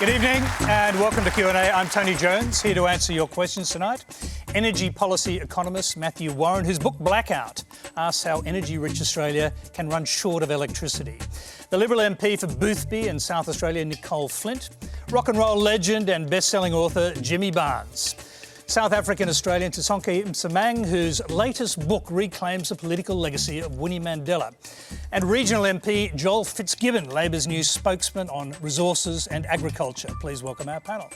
Good evening and welcome to Q&A. I'm Tony Jones, here to answer your questions tonight. Energy policy economist Matthew Warren, whose book Blackout asks how energy-rich Australia can run short of electricity. The Liberal MP for Boothby in South Australia, Nicolle Flint. Rock and roll legend and best-selling author Jimmy Barnes. South African-Australian Sisonke Msimang, whose latest book reclaims the political legacy of Winnie Mandela. And regional MP Joel Fitzgibbon, Labor's new spokesman on resources and agriculture. Please welcome our panel.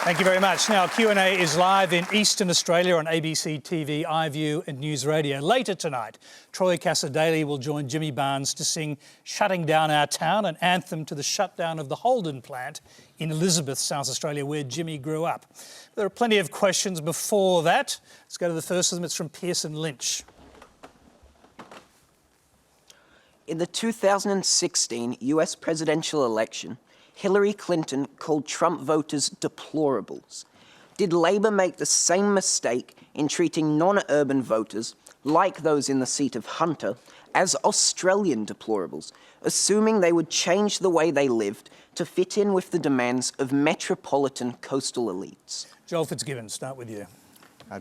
Thank you very much. Now, Q&A is live in Eastern Australia on ABC TV, iView and News Radio. Later tonight, Troy Cassar-Daley will join Jimmy Barnes to sing Shutting Down Our Town, an anthem to the shutdown of the Holden plant in Elizabeth, South Australia, where Jimmy grew up. There are plenty of questions before that. Let's go to the first of them. It's from Pearson Lynch. In the 2016 US presidential election, Hilary Clinton called Trump voters deplorables. Did Labor make the same mistake in treating non-urban voters, like those in the seat of Hunter, as Australian deplorables, assuming they would change the way they lived to fit in with the demands of metropolitan coastal elites? Joel Fitzgibbon, start with you.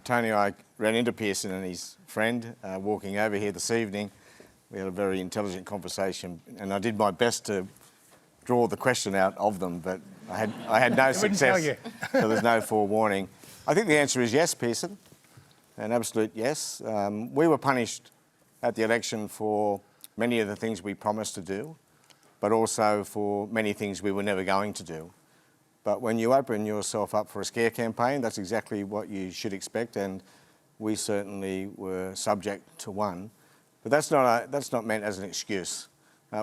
Tony, I ran into Pearson and his friend walking over here this evening. We had a very intelligent conversation and I did my best to draw the question out of them, but I had no success, so there's no forewarning. I think the answer is yes, Pearson, an absolute yes. We were punished at the election for many of the things we promised to do, but also for many things we were never going to do. But when you open yourself up for a scare campaign, that's exactly what you should expect, and we certainly were subject to one. But that's not meant as an excuse.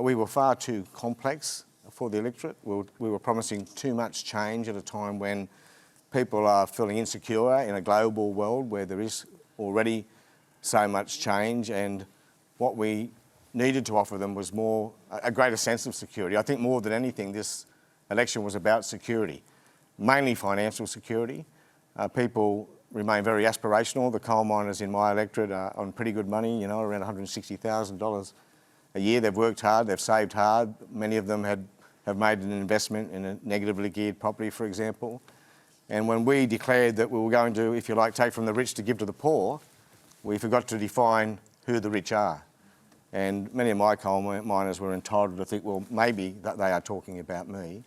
We were far too complex for the electorate. We were promising too much change at a time when people are feeling insecure in a global world where there is already so much change, and what we needed to offer them was a greater sense of security. I think more than anything this election was about security, mainly financial security. People remain very aspirational. The coal miners in my electorate are on pretty good money, you know, around $160,000 a year. They've worked hard, they've saved hard. Many of them have made an investment in a negatively geared property, for example. And when we declared that we were going to, if you like, take from the rich to give to the poor, we forgot to define who the rich are. And many of my coal miners were entitled to think, well, maybe that they are talking about me.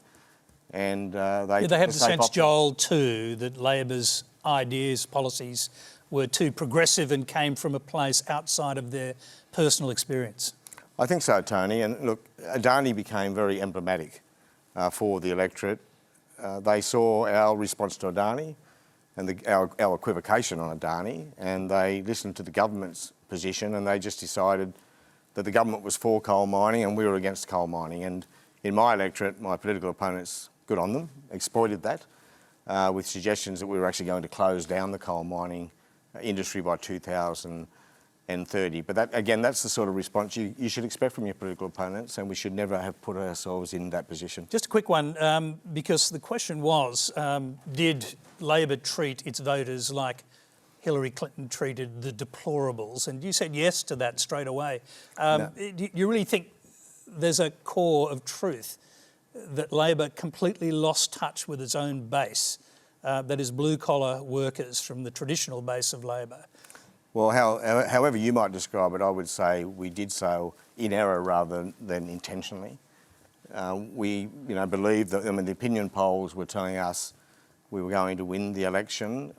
And Did they have the sense, Joel, too, that Labor's ideas, policies were too progressive and came from a place outside of their personal experience? I think so, Tony. And look, Adani became very emblematic for the electorate. They saw our response to Adani and our equivocation on Adani, and they listened to the government's position, and they just decided that the government was for coal mining and we were against coal mining. And in my electorate, my political opponents, good on them, exploited that with suggestions that we were actually going to close down the coal mining industry by 2030. But that, again, that's the sort of response you should expect from your political opponents, and we should never have put ourselves in that position. Just a quick one, because the question was, did Labor treat its voters like Hilary Clinton treated the deplorables? And you said yes to that straight away. No. Do you really think there's a core of truth that Labor completely lost touch with its own base, that is blue-collar workers from the traditional base of Labor? Well, however you might describe it, I would say we did so in error rather than intentionally. We, believed that, the opinion polls were telling us we were going to win the election.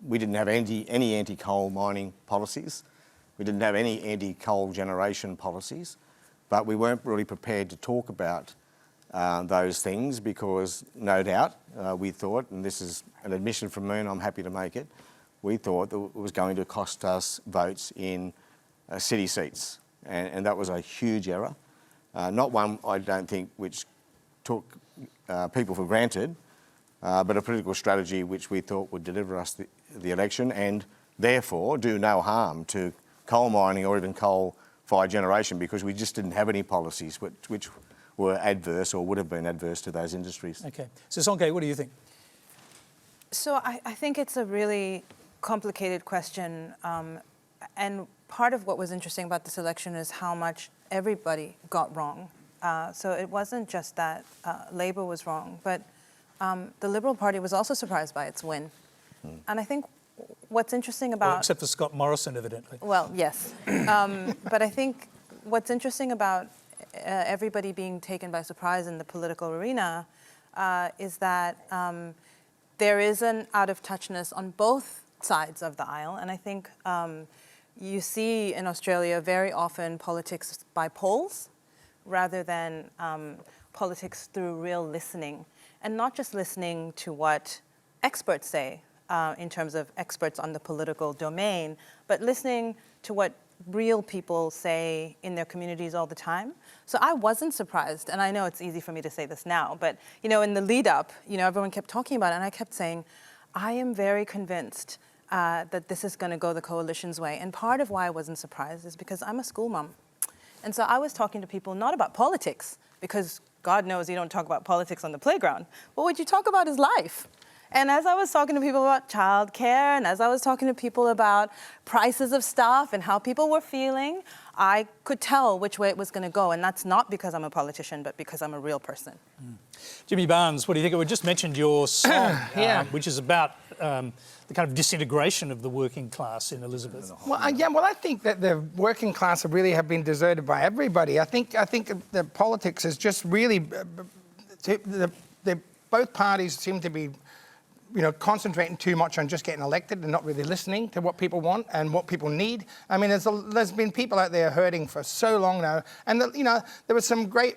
We didn't have any anti-coal mining policies. We didn't have any anti-coal generation policies, but we weren't really prepared to talk about those things because, no doubt, we thought, and this is an admission from me and I'm happy to make it, we thought that it was going to cost us votes in city seats. And that was a huge error. Not one, I don't think, which took people for granted, but a political strategy which we thought would deliver us the election and therefore do no harm to coal mining or even coal-fired generation, because we just didn't have any policies which were adverse or would have been adverse to those industries. Okay. Sisonke, what do you think? So I think it's a really complicated question, and part of what was interesting about this election is how much everybody got wrong. So it wasn't just that Labour was wrong, but the Liberal Party was also surprised by its win. And I think what's interesting about... Well, except for Scott Morrison, evidently. Well, yes. But I think what's interesting about everybody being taken by surprise in the political arena is that there is an out-of-touchness on both sides of the aisle. And I think you see in Australia very often politics by polls rather than politics through real listening. And not just listening to what experts say in terms of experts on the political domain, but listening to what real people say in their communities all the time. So I wasn't surprised, and I know it's easy for me to say this now, but in the lead up, everyone kept talking about it, and I kept saying, I am very convinced that this is going to go the coalition's way. And part of why I wasn't surprised is because I'm a school mom. And so I was talking to people not about politics, because God knows you don't talk about politics on the playground, but what you talk about is life. And as I was talking to people about childcare, and as I was talking to people about prices of stuff and how people were feeling, I could tell which way it was going to go. And that's not because I'm a politician, but because I'm a real person. Jimmy Barnes, what do you think? We just mentioned your song, Yeah. which is about the kind of disintegration of the working class in Elizabeth. Well, I think that the working class really have been deserted by everybody. I think the politics is just really... both parties seem to be concentrating too much on just getting elected and not really listening to what people want and what people need. I mean, there's been people out there hurting for so long now, and there were some great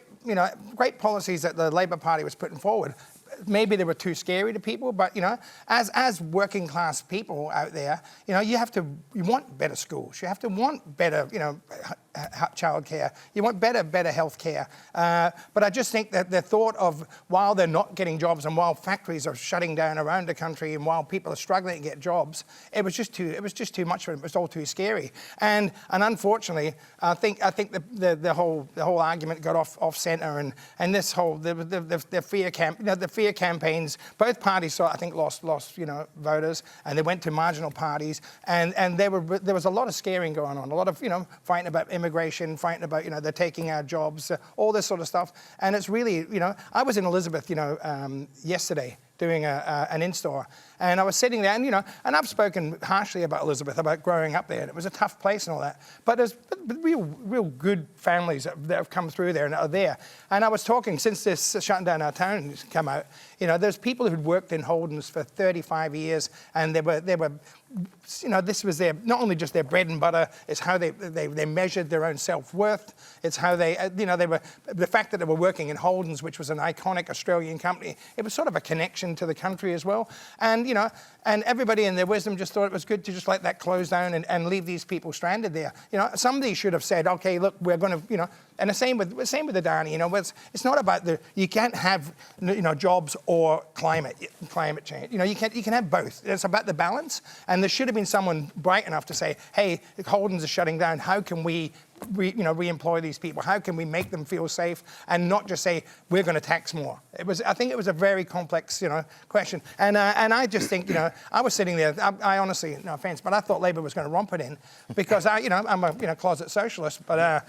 policies that the Labor Party was putting forward. Maybe they were too scary to people, but as working class people out there, you want better schools, you want better childcare, you want better health care. But I just think that the thought of, while they're not getting jobs and while factories are shutting down around the country and while people are struggling to get jobs, it was just too much for them. It was all too scary. And unfortunately, I think the whole argument got off centre, and this whole the fear campaigns. Both parties I think lost voters, and they went to marginal parties, and there was a lot of scaring going on, a lot of fighting about immigration, fighting about they're taking our jobs, all this sort of stuff. And it's really I was in Elizabeth yesterday doing an in-store, and I was sitting there, and I've spoken harshly about Elizabeth, about growing up there, and it was a tough place and all that, but there's real good families that have come through there and are there. And I was talking, since this shutting down our town has come out, there's people who'd worked in Holden's for 35 years, and they were this was not only just their bread and butter, it's how they measured their own self-worth. It's how they were, the fact that they were working in Holden's, which was an iconic Australian company, it was sort of a connection to the country as well. And and everybody in their wisdom just thought it was good to just let that close down and leave these people stranded there. Somebody should have said, okay, look, we're going to, and the same with the Adani. It's not about you can't have jobs or climate change. You can have both. It's about the balance. And there should have been someone bright enough to say, hey, Holden's are shutting down. How can we re-employ these people? How can we make them feel safe and not just say we're going to tax more? I think it was a very complex, question. And I just think, I was sitting there. I honestly, no offence, but I thought Labor was going to romp it in because I'm a closet socialist, but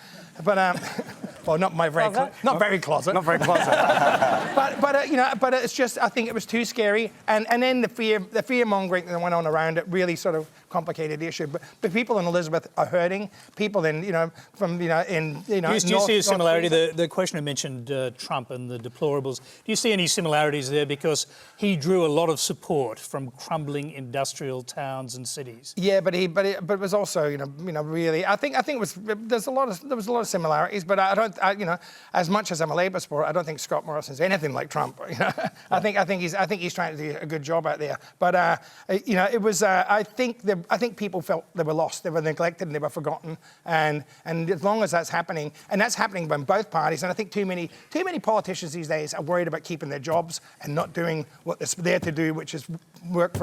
well, not very closet. Not very closet. but it's just, I think it was too scary, and then the fear mongering that went on around it really sort of complicated the issue. But people in Elizabeth are hurting. People in do you see a similarity? The questioner mentioned Trump and the deplorables. Do you see any similarities there, because he drew a lot of support from crumbling industrial towns and cities? Yeah, but it was also really, I think it was, there was a lot of similarities, but I don't as much as I'm a Labor supporter, I don't think Scott Morrison's anything like Trump. I think he's trying to do a good job out there. But it was I think people felt they were lost, they were neglected, and they were forgotten. And as long as that's happening, and that's happening by both parties, and I think too many politicians these days are worried about keeping their jobs and not doing what they're there to do, which is work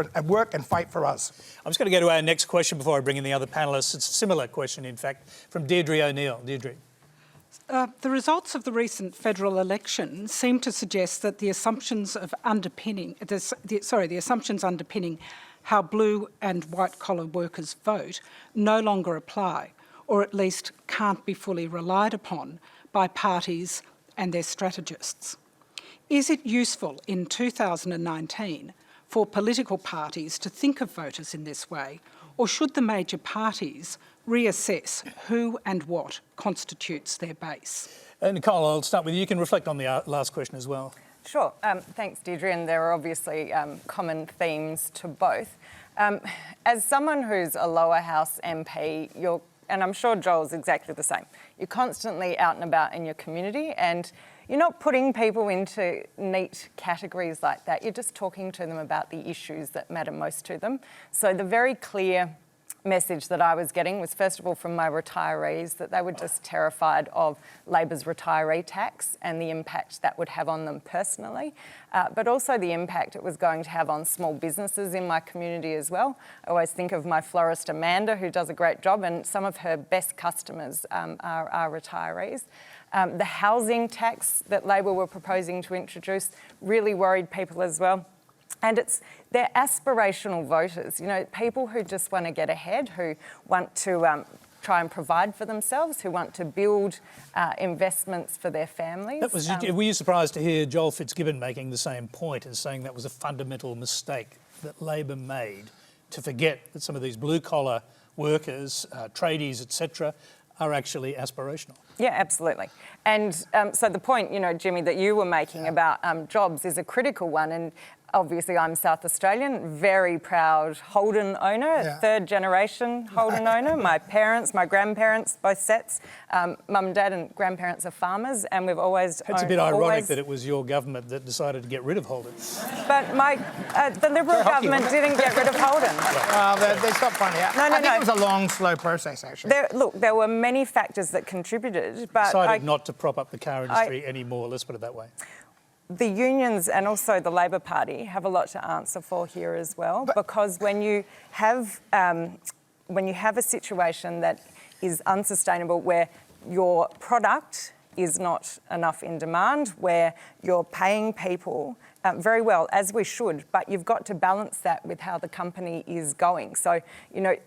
and fight for us. I'm just going to go to our next question before I bring in the other panellists. It's a similar question, in fact, from Deirdre O'Neill. Deirdre. The results of the recent federal election seem to suggest that the assumptions underpinning how blue and white-collar workers vote no longer apply, or at least can't be fully relied upon by parties and their strategists. Is it useful in 2019 for political parties to think of voters in this way, or should the major parties reassess who and what constitutes their base? Nicolle, I'll start with you. You can reflect on the last question as well. Sure. Thanks, Deirdre, and there are obviously common themes to both. As someone who's a lower house MP, and I'm sure Joel's exactly the same, you're constantly out and about in your community, and you're not putting people into neat categories like that. You're just talking to them about the issues that matter most to them. So the very clear message that I was getting was, first of all, from my retirees, that they were just terrified of Labor's retiree tax and the impact that would have on them personally, but also the impact it was going to have on small businesses in my community as well. I always think of my florist Amanda, who does a great job, and some of her best customers are retirees. The housing tax that Labor were proposing to introduce really worried people as well. And they're aspirational voters, people who just want to get ahead, who want to try and provide for themselves, who want to build investments for their families. Were you surprised to hear Joel Fitzgibbon making the same point and saying that was a fundamental mistake that Labor made to forget that some of these blue-collar workers, tradies, etc., are actually aspirational? Yeah, absolutely. And so the point, Jimmy, that you were making about jobs is a critical one. And obviously, I'm South Australian, very proud Holden owner, third generation Holden owner. My parents, my grandparents, both sets, mum and dad and grandparents are farmers, and we've always... It's a bit ironic that it was your government that decided to get rid of Holden. But the Liberal government didn't get rid of Holden. They stopped finding out. I think it was a long, slow process, actually. There were many factors that contributed, but... Decided not to prop up the car industry anymore, let's put it that way. The unions and also the Labor Party have a lot to answer for here as well, because when you have a situation that is unsustainable, where your product is not enough in demand, where you're paying people very well, as we should, but you've got to balance that with how the company is going. So,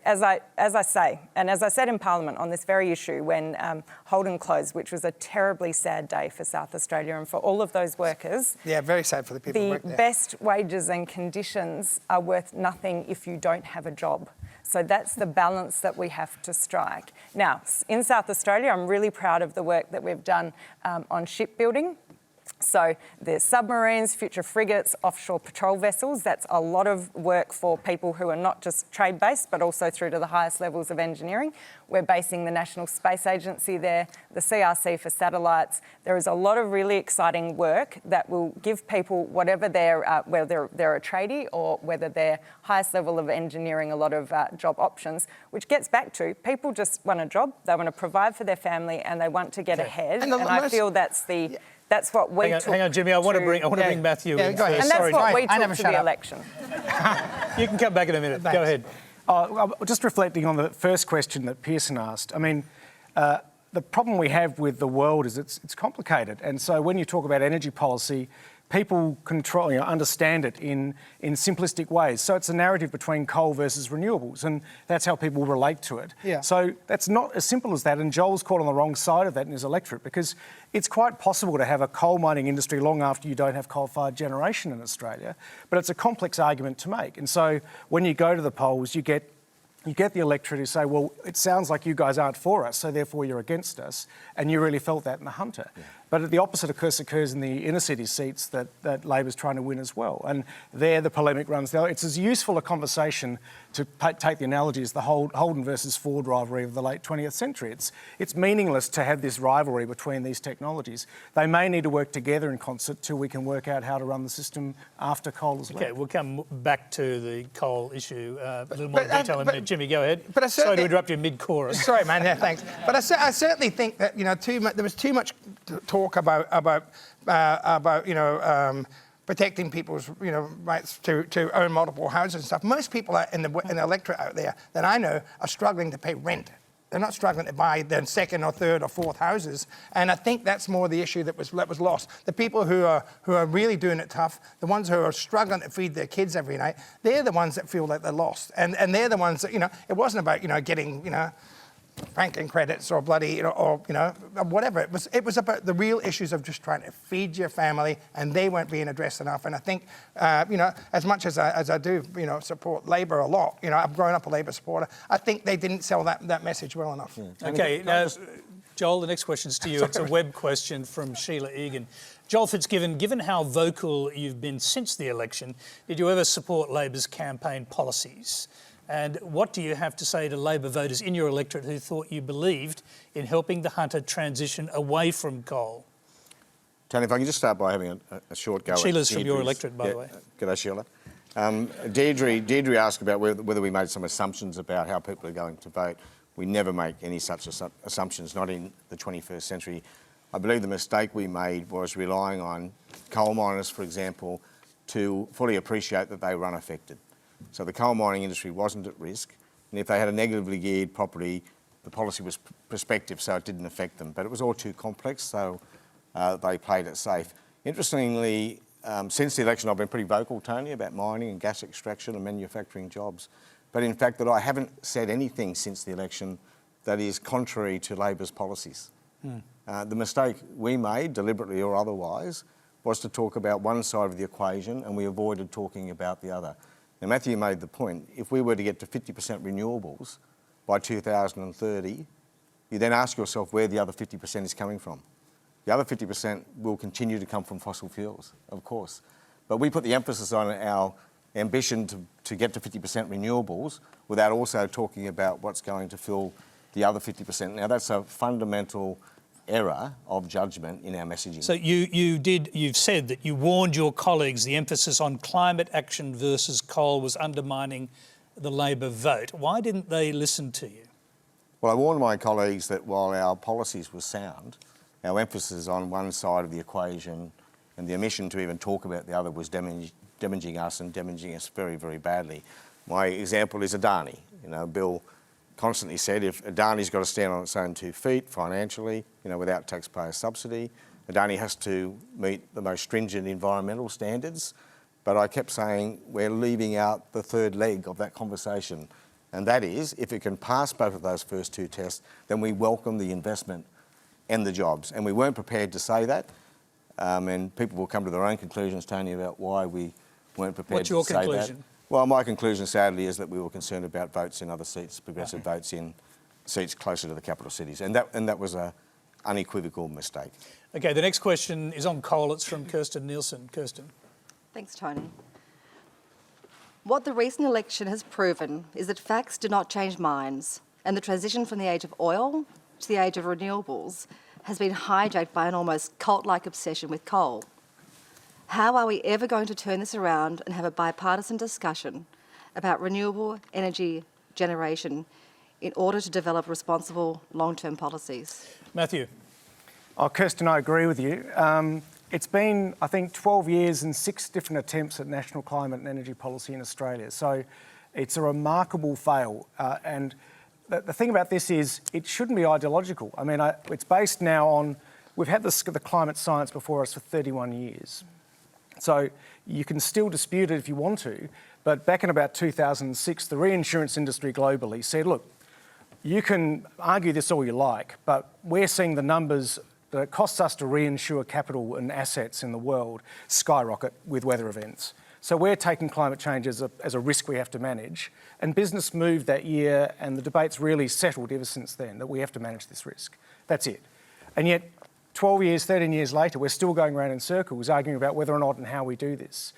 as I say, and as I said in Parliament on this very issue when Holden closed, which was a terribly sad day for South Australia and for all of those workers. Yeah, very sad for the people who work there. The best wages and conditions are worth nothing if you don't have a job. So that's the balance that we have to strike. Now, in South Australia, I'm really proud of the work that we've done on shipbuilding. So there's submarines, future frigates, offshore patrol vessels. That's a lot of work for people who are not just trade-based, but also through to the highest levels of engineering. We're basing the National Space Agency there, the CRC for satellites. There is a lot of really exciting work that will give people, whatever whether they're a tradie or whether they're highest level of engineering, a lot of job options, which gets back to people just want a job, they want to provide for their family, and they want to get ahead. And I feel that's what we took. Hang on, Jimmy. I want to bring Matthew in. Go ahead. And that's what we took to the election. You can come back in a minute. Thanks. Go ahead. Just reflecting on the first question that Pearson asked. I mean, the problem we have with the world is it's complicated. And so when you talk about energy policy, people understand it in simplistic ways. So it's a narrative between coal versus renewables, and that's how people relate to it. Yeah. So that's not as simple as that, and Joel's caught on the wrong side of that in his electorate, because it's quite possible to have a coal mining industry long after you don't have coal-fired generation in Australia, but it's a complex argument to make. And so when you go to the polls, you get the electorate who say, well, it sounds like you guys aren't for us, so therefore you're against us, and you really felt that in the Hunter. Yeah. But the opposite, of course, occurs in the inner city seats that Labor's trying to win as well. And there the polemic runs. It's as useful a conversation, to take the analogy, as the Holden versus Ford rivalry of the late 20th century. It's meaningless to have this rivalry between these technologies. They may need to work together in concert till we can work out how to run the system after coal is left. Okay, we'll come back to the coal issue a little more detail in a minute. Jimmy, go ahead. Sorry to interrupt you mid-chorus. Sorry, man. Yeah, thanks. But I certainly think that there was too much talk about protecting people's rights to own multiple houses and stuff. Most people in the electorate out there that I know are struggling to pay rent. They're not struggling to buy their second or third or fourth houses. And I think that's more the issue that was lost. The people who are really doing it tough, the ones who are struggling to feed their kids every night, they're the ones that feel like they're lost. And they're the ones that, it wasn't about, getting, franking credits or bloody, or whatever. It was about the real issues of just trying to feed your family, and they weren't being addressed enough. And I think, as much as I do, support Labor a lot, I've grown up a Labor supporter, I think they didn't sell that message well enough. Okay, now, Joel, the next question's to you. It's a web question from Sheila Egan. Joel Fitzgibbon, given how vocal you've been since the election, did you ever support Labor's campaign policies? And what do you have to say to Labor voters in your electorate who thought you believed in helping the Hunter transition away from coal? Tony, if I can just start by having a short go. Sheila's from your electorate, by the way. G'day, Sheila. Deirdre asked about whether we made some assumptions about how people are going to vote. We never make any such assumptions, not in the 21st century. I believe the mistake we made was relying on coal miners, for example, to fully appreciate that they were unaffected. So the coal mining industry wasn't at risk, and if they had a negatively geared property, the policy was prospective, so it didn't affect them. But it was all too complex, so they played it safe. Interestingly, since the election, I've been pretty vocal, Tony, about mining and gas extraction and manufacturing jobs. But in fact, that I haven't said anything since the election that is contrary to Labor's policies. The mistake we made, deliberately or otherwise, was to talk about one side of the equation, and we avoided talking about the other. Now, Matthew made the point, if we were to get to 50% renewables by 2030, you then ask yourself where the other 50% is coming from. The other 50% will continue to come from fossil fuels, of course. But we put the emphasis on our ambition to get to 50% renewables without also talking about what's going to fill the other 50%. Now, that's a fundamental error of judgment in our messaging. So you've said that you warned your colleagues the emphasis on climate action versus coal was undermining the Labor vote. Why didn't they listen to you? Well, I warned my colleagues that while our policies were sound, our emphasis on one side of the equation and the omission to even talk about the other was damaging us and damaging us very, very badly. My example is Adani. Bill constantly said if Adani's got to stand on its own 2 feet financially, without taxpayer subsidy, Adani has to meet the most stringent environmental standards. But I kept saying we're leaving out the third leg of that conversation. And that is, if it can pass both of those first 2 tests, then we welcome the investment and the jobs. And we weren't prepared to say that. And people will come to their own conclusions, Tony, about why we weren't prepared to say that. What's your conclusion? Well, my conclusion, sadly, is that we were concerned about votes in other seats, progressive votes in seats closer to the capital cities. And that was an unequivocal mistake. Okay, the next question is on coal. It's from Kirsten Nielsen. Kirsten. Thanks, Tony. What the recent election has proven is that facts do not change minds, and the transition from the age of oil to the age of renewables has been hijacked by an almost cult-like obsession with coal. How are we ever going to turn this around and have a bipartisan discussion about renewable energy generation in order to develop responsible long-term policies? Matthew. Oh, Kirsten, I agree with you. It's been, I think, 12 years and 6 different attempts at national climate and energy policy in Australia. So it's a remarkable fail. And the thing about this is it shouldn't be ideological. I mean, it's based now on, we've had the climate science before us for 31 years. So you can still dispute it if you want to, but back in about 2006, the reinsurance industry globally said, look, you can argue this all you like, but we're seeing the numbers that it costs us to reinsure capital and assets in the world skyrocket with weather events. So we're taking climate change as a risk we have to manage. And business moved that year, and the debate's really settled ever since then that we have to manage this risk. That's it. And yet, 12 years, 13 years later, we're still going around in circles arguing about whether or not and how we do this.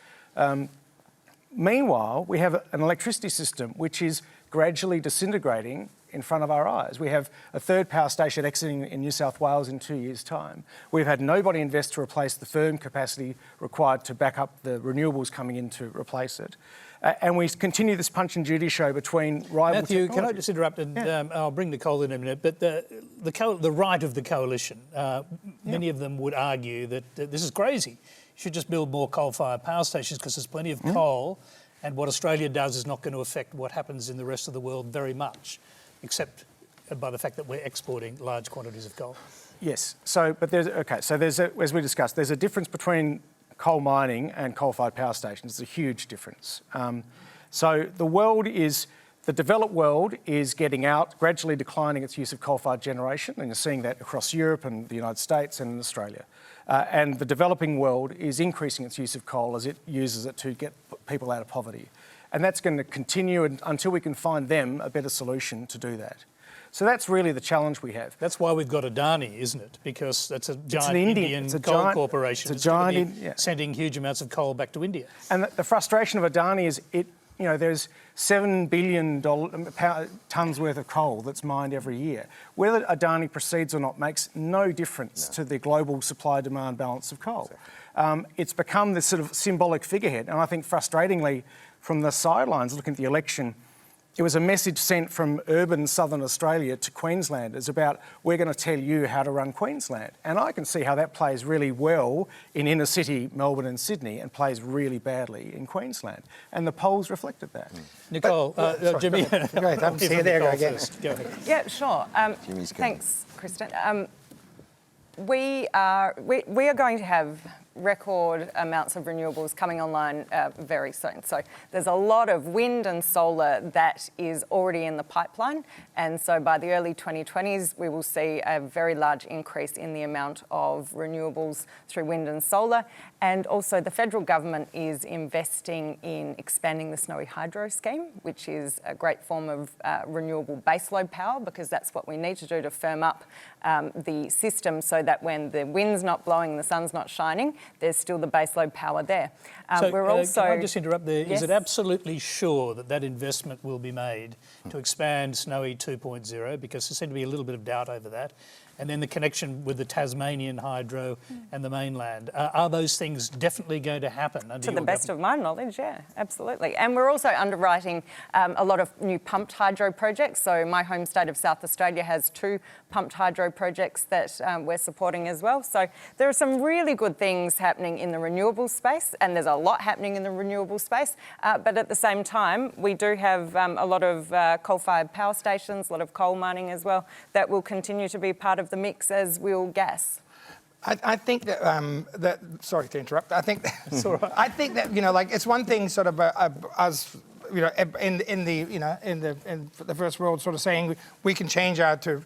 Meanwhile, we have an electricity system which is gradually disintegrating in front of our eyes. We have a third power station exiting in New South Wales in 2 years' time. We've had nobody invest to replace the firm capacity required to back up the renewables coming in to replace it. And we continue this punch and judy show between rival Matthew, technologies. can I just interrupt? And I'll bring Nicolle in a minute. But the right of the coalition, many of them would argue that this is crazy. You should just build more coal-fired power stations because there's plenty of coal, and what Australia does is not going to affect what happens in the rest of the world very much, except by the fact that we're exporting large quantities of coal? Yes. So, but as we discussed, there's a difference between coal mining and coal-fired power stations. It's a huge difference. So the developed world is getting out, gradually declining its use of coal-fired generation, and you're seeing that across Europe and the United States and in Australia. And the developing world is increasing its use of coal as it uses it to get people out of poverty. And that's going to continue until we can find them a better solution to do that. So that's really the challenge we have. That's why we've got Adani, isn't it? Because that's a giant Indian coal corporation. It's a giant, sending huge amounts of coal back to India. And the frustration of Adani is there's $7 billion tonnes worth of coal that's mined every year. Whether Adani proceeds or not makes no difference to the global supply-demand balance of coal. It's become this sort of symbolic figurehead, and I think frustratingly, from the sidelines, looking at the election, it was a message sent from urban southern Australia to Queenslanders about, we're going to tell you how to run Queensland. And I can see how that plays really well in inner city Melbourne and Sydney and plays really badly in Queensland. And the polls reflected that. Nicolle, Jimmy. Go ahead. I'm here, there, go again. Go ahead. Yeah, sure. Thanks, Kristen. We are going to have record amounts of renewables coming online very soon. So there's a lot of wind and solar that is already in the pipeline. And so by the early 2020s, we will see a very large increase in the amount of renewables through wind and solar. And also the federal government is investing in expanding the Snowy Hydro scheme, which is a great form of renewable baseload power, because that's what we need to do to firm up the system so that when the wind's not blowing, the sun's not shining, there's still the baseload power there. We're also... Can I just interrupt there? Yes? Is it absolutely sure that that investment will be made to expand Snowy 2.0? Because there seemed to be a little bit of doubt over that. And then the connection with the Tasmanian hydro and the mainland. Are those things definitely going to happen? To the best of my knowledge, yeah, absolutely. And we're also underwriting a lot of new pumped hydro projects. So my home state of South Australia has 2 pumped hydro projects that we're supporting as well. So there are some really good things happening in the renewable space, and there's a lot happening in the renewable space. But at the same time, we do have a lot of coal-fired power stations, a lot of coal mining as well, that will continue to be part of the mix, as will gas. I think that, sorry to interrupt. I think I think that it's one thing sort of us in the first world sort of saying we can change our to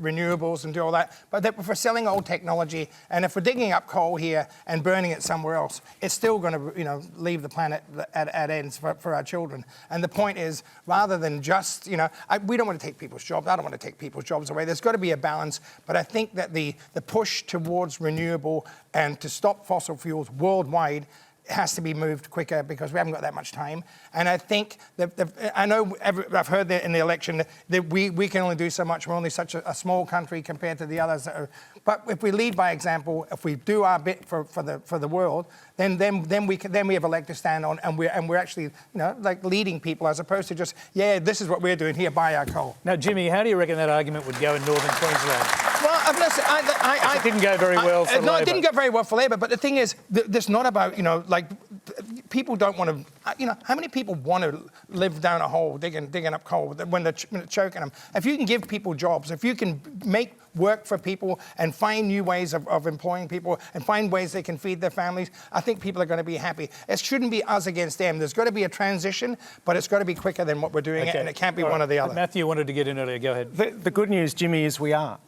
renewables and do all that, but that if we're selling old technology and if we're digging up coal here and burning it somewhere else, it's still going to leave the planet at ends for our children. And the point is, rather than just we don't want to take people's jobs. I don't want to take people's jobs away. There's got to be a balance. But I think that the push towards renewable and to stop fossil fuels worldwide has to be moved quicker because we haven't got that much time. And I think I've heard that in the election that we can only do so much. We're only such a small country compared to the others. But if we lead by example, if we do our bit for the world, then we have a leg to stand on, and we're actually leading people as opposed to just this is what we're doing here, buy our coal. Now, Jimmy, how do you reckon that argument would go in northern Queensland? Well, it didn't go very well for Labor. No, it didn't go very well for Labor. But the thing is, this not about people don't want to. How many people want to live down a hole digging up coal when they're choking them? If you can give people jobs, if you can make work for people and find new ways of employing people and find ways they can feed their families, I think people are going to be happy. It shouldn't be us against them. There's got to be a transition, but it's got to be quicker than what we're doing, and it can't be one or the other. Matthew wanted to get in earlier. Go ahead. The good news, Jimmy, is we are.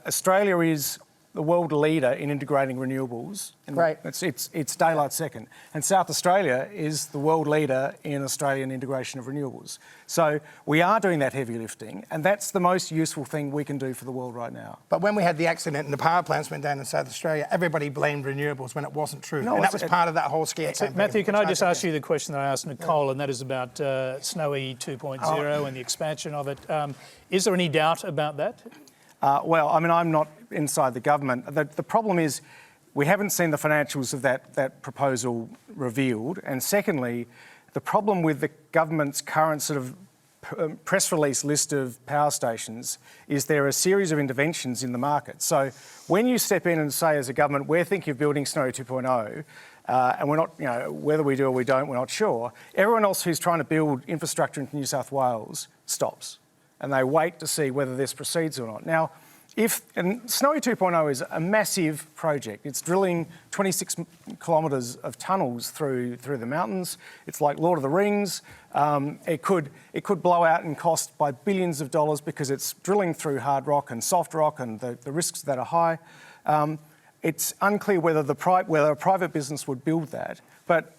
Australia is the world leader in integrating renewables. Right. It's daylight second. And South Australia is the world leader in Australian integration of renewables. So we are doing that heavy lifting, and that's the most useful thing we can do for the world right now. But when we had the accident and the power plants went down in South Australia, everybody blamed renewables when it wasn't true. And that was part of that whole scare campaign. Matthew, can I just ask you the question that I asked Nicolle, and that is about Snowy 2.0 and the expansion of it. Is there any doubt about that? Well, I mean, I'm not inside the government. The problem is we haven't seen the financials of that proposal revealed. And secondly, the problem with the government's current sort of press release list of power stations is there are a series of interventions in the market. So when you step in and say as a government, we're thinking of building Snowy 2.0, and we're not, whether we do or we don't, we're not sure, everyone else who's trying to build infrastructure in New South Wales stops. and they wait to see whether this proceeds or not. Now, and Snowy 2.0 is a massive project. It's drilling 26 kilometres of tunnels through the mountains. It's like Lord of the Rings. It could blow out in cost by billions of dollars because it's drilling through hard rock and soft rock, and the risks that are high. It's unclear whether a private business would build that, but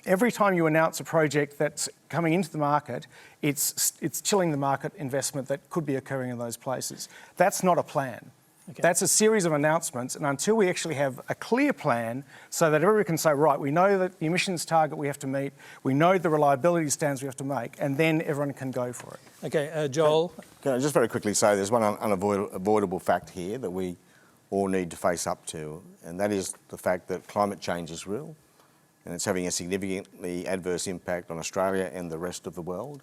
every time you announce a project that's coming into the market, it's chilling the market investment that could be occurring in those places. That's not a plan. Okay. That's a series of announcements, and until we actually have a clear plan so that everybody can say, right, we know that the emissions target we have to meet, we know the reliability standards we have to make, and then everyone can go for it. Okay, Joel? Can I just very quickly say there's one unavoidable fact here that we all need to face up to, and that is the fact that climate change is real, and it's having a significantly adverse impact on Australia and the rest of the world.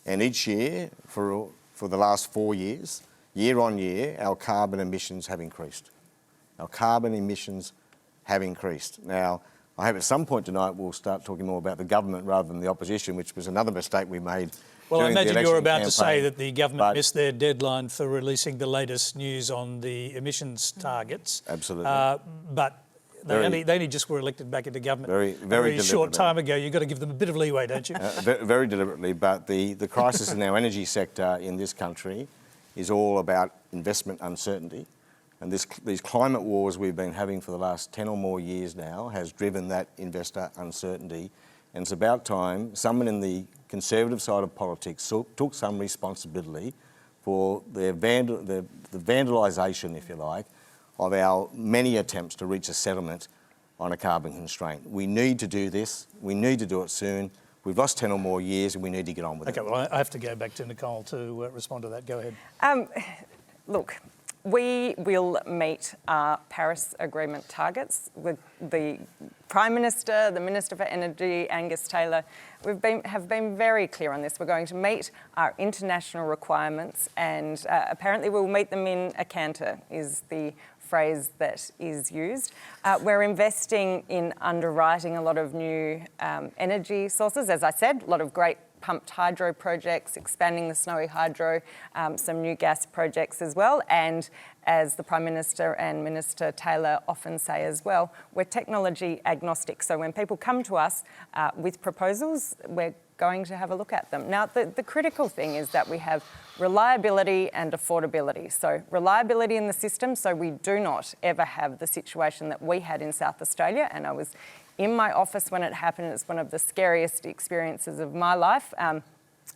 And each year, for the last 4 years, year on year, our carbon emissions have increased. Our carbon emissions have increased. Now, I hope at some point tonight we'll start talking more about the government rather than the opposition, which was another mistake we made. Well, I imagine you're about to say campaign. that the government missed their deadline for releasing the latest news on the emissions targets. Absolutely. But they only just were elected back into government very a short time ago. You've got to give them a bit of leeway, don't you? Very deliberately, but the crisis in our energy sector in this country is all about investment uncertainty. And these climate wars we've been having for the last 10 or more years now has driven that investor uncertainty. And it's about time someone in the Conservative side of politics took some responsibility for the vandalisation, if you like, of our many attempts to reach a settlement on a carbon constraint. We need to do this. We need to do it soon. We've lost 10 or more years and we need to get on with it. Okay, well, I have to go back to Nicolle to respond to that. Go ahead. Look, we will meet our Paris Agreement targets. With the Prime Minister, the Minister for Energy, Angus Taylor, have been very clear on this. We're going to meet our international requirements, and apparently we'll meet them in a canter, is the phrase that is used. We're investing in underwriting a lot of new energy sources. As I said, a lot of great pumped hydro projects, expanding the Snowy hydro, some new gas projects as well. And as the Prime Minister and Minister Taylor often say as well, we're technology agnostic. So when people come to us with proposals, we're going to have a look at them. Now, the critical thing is that we have reliability and affordability. So reliability in the system, so we do not ever have the situation that we had in South Australia. And I was in my office when it happened. It's one of the scariest experiences of my life,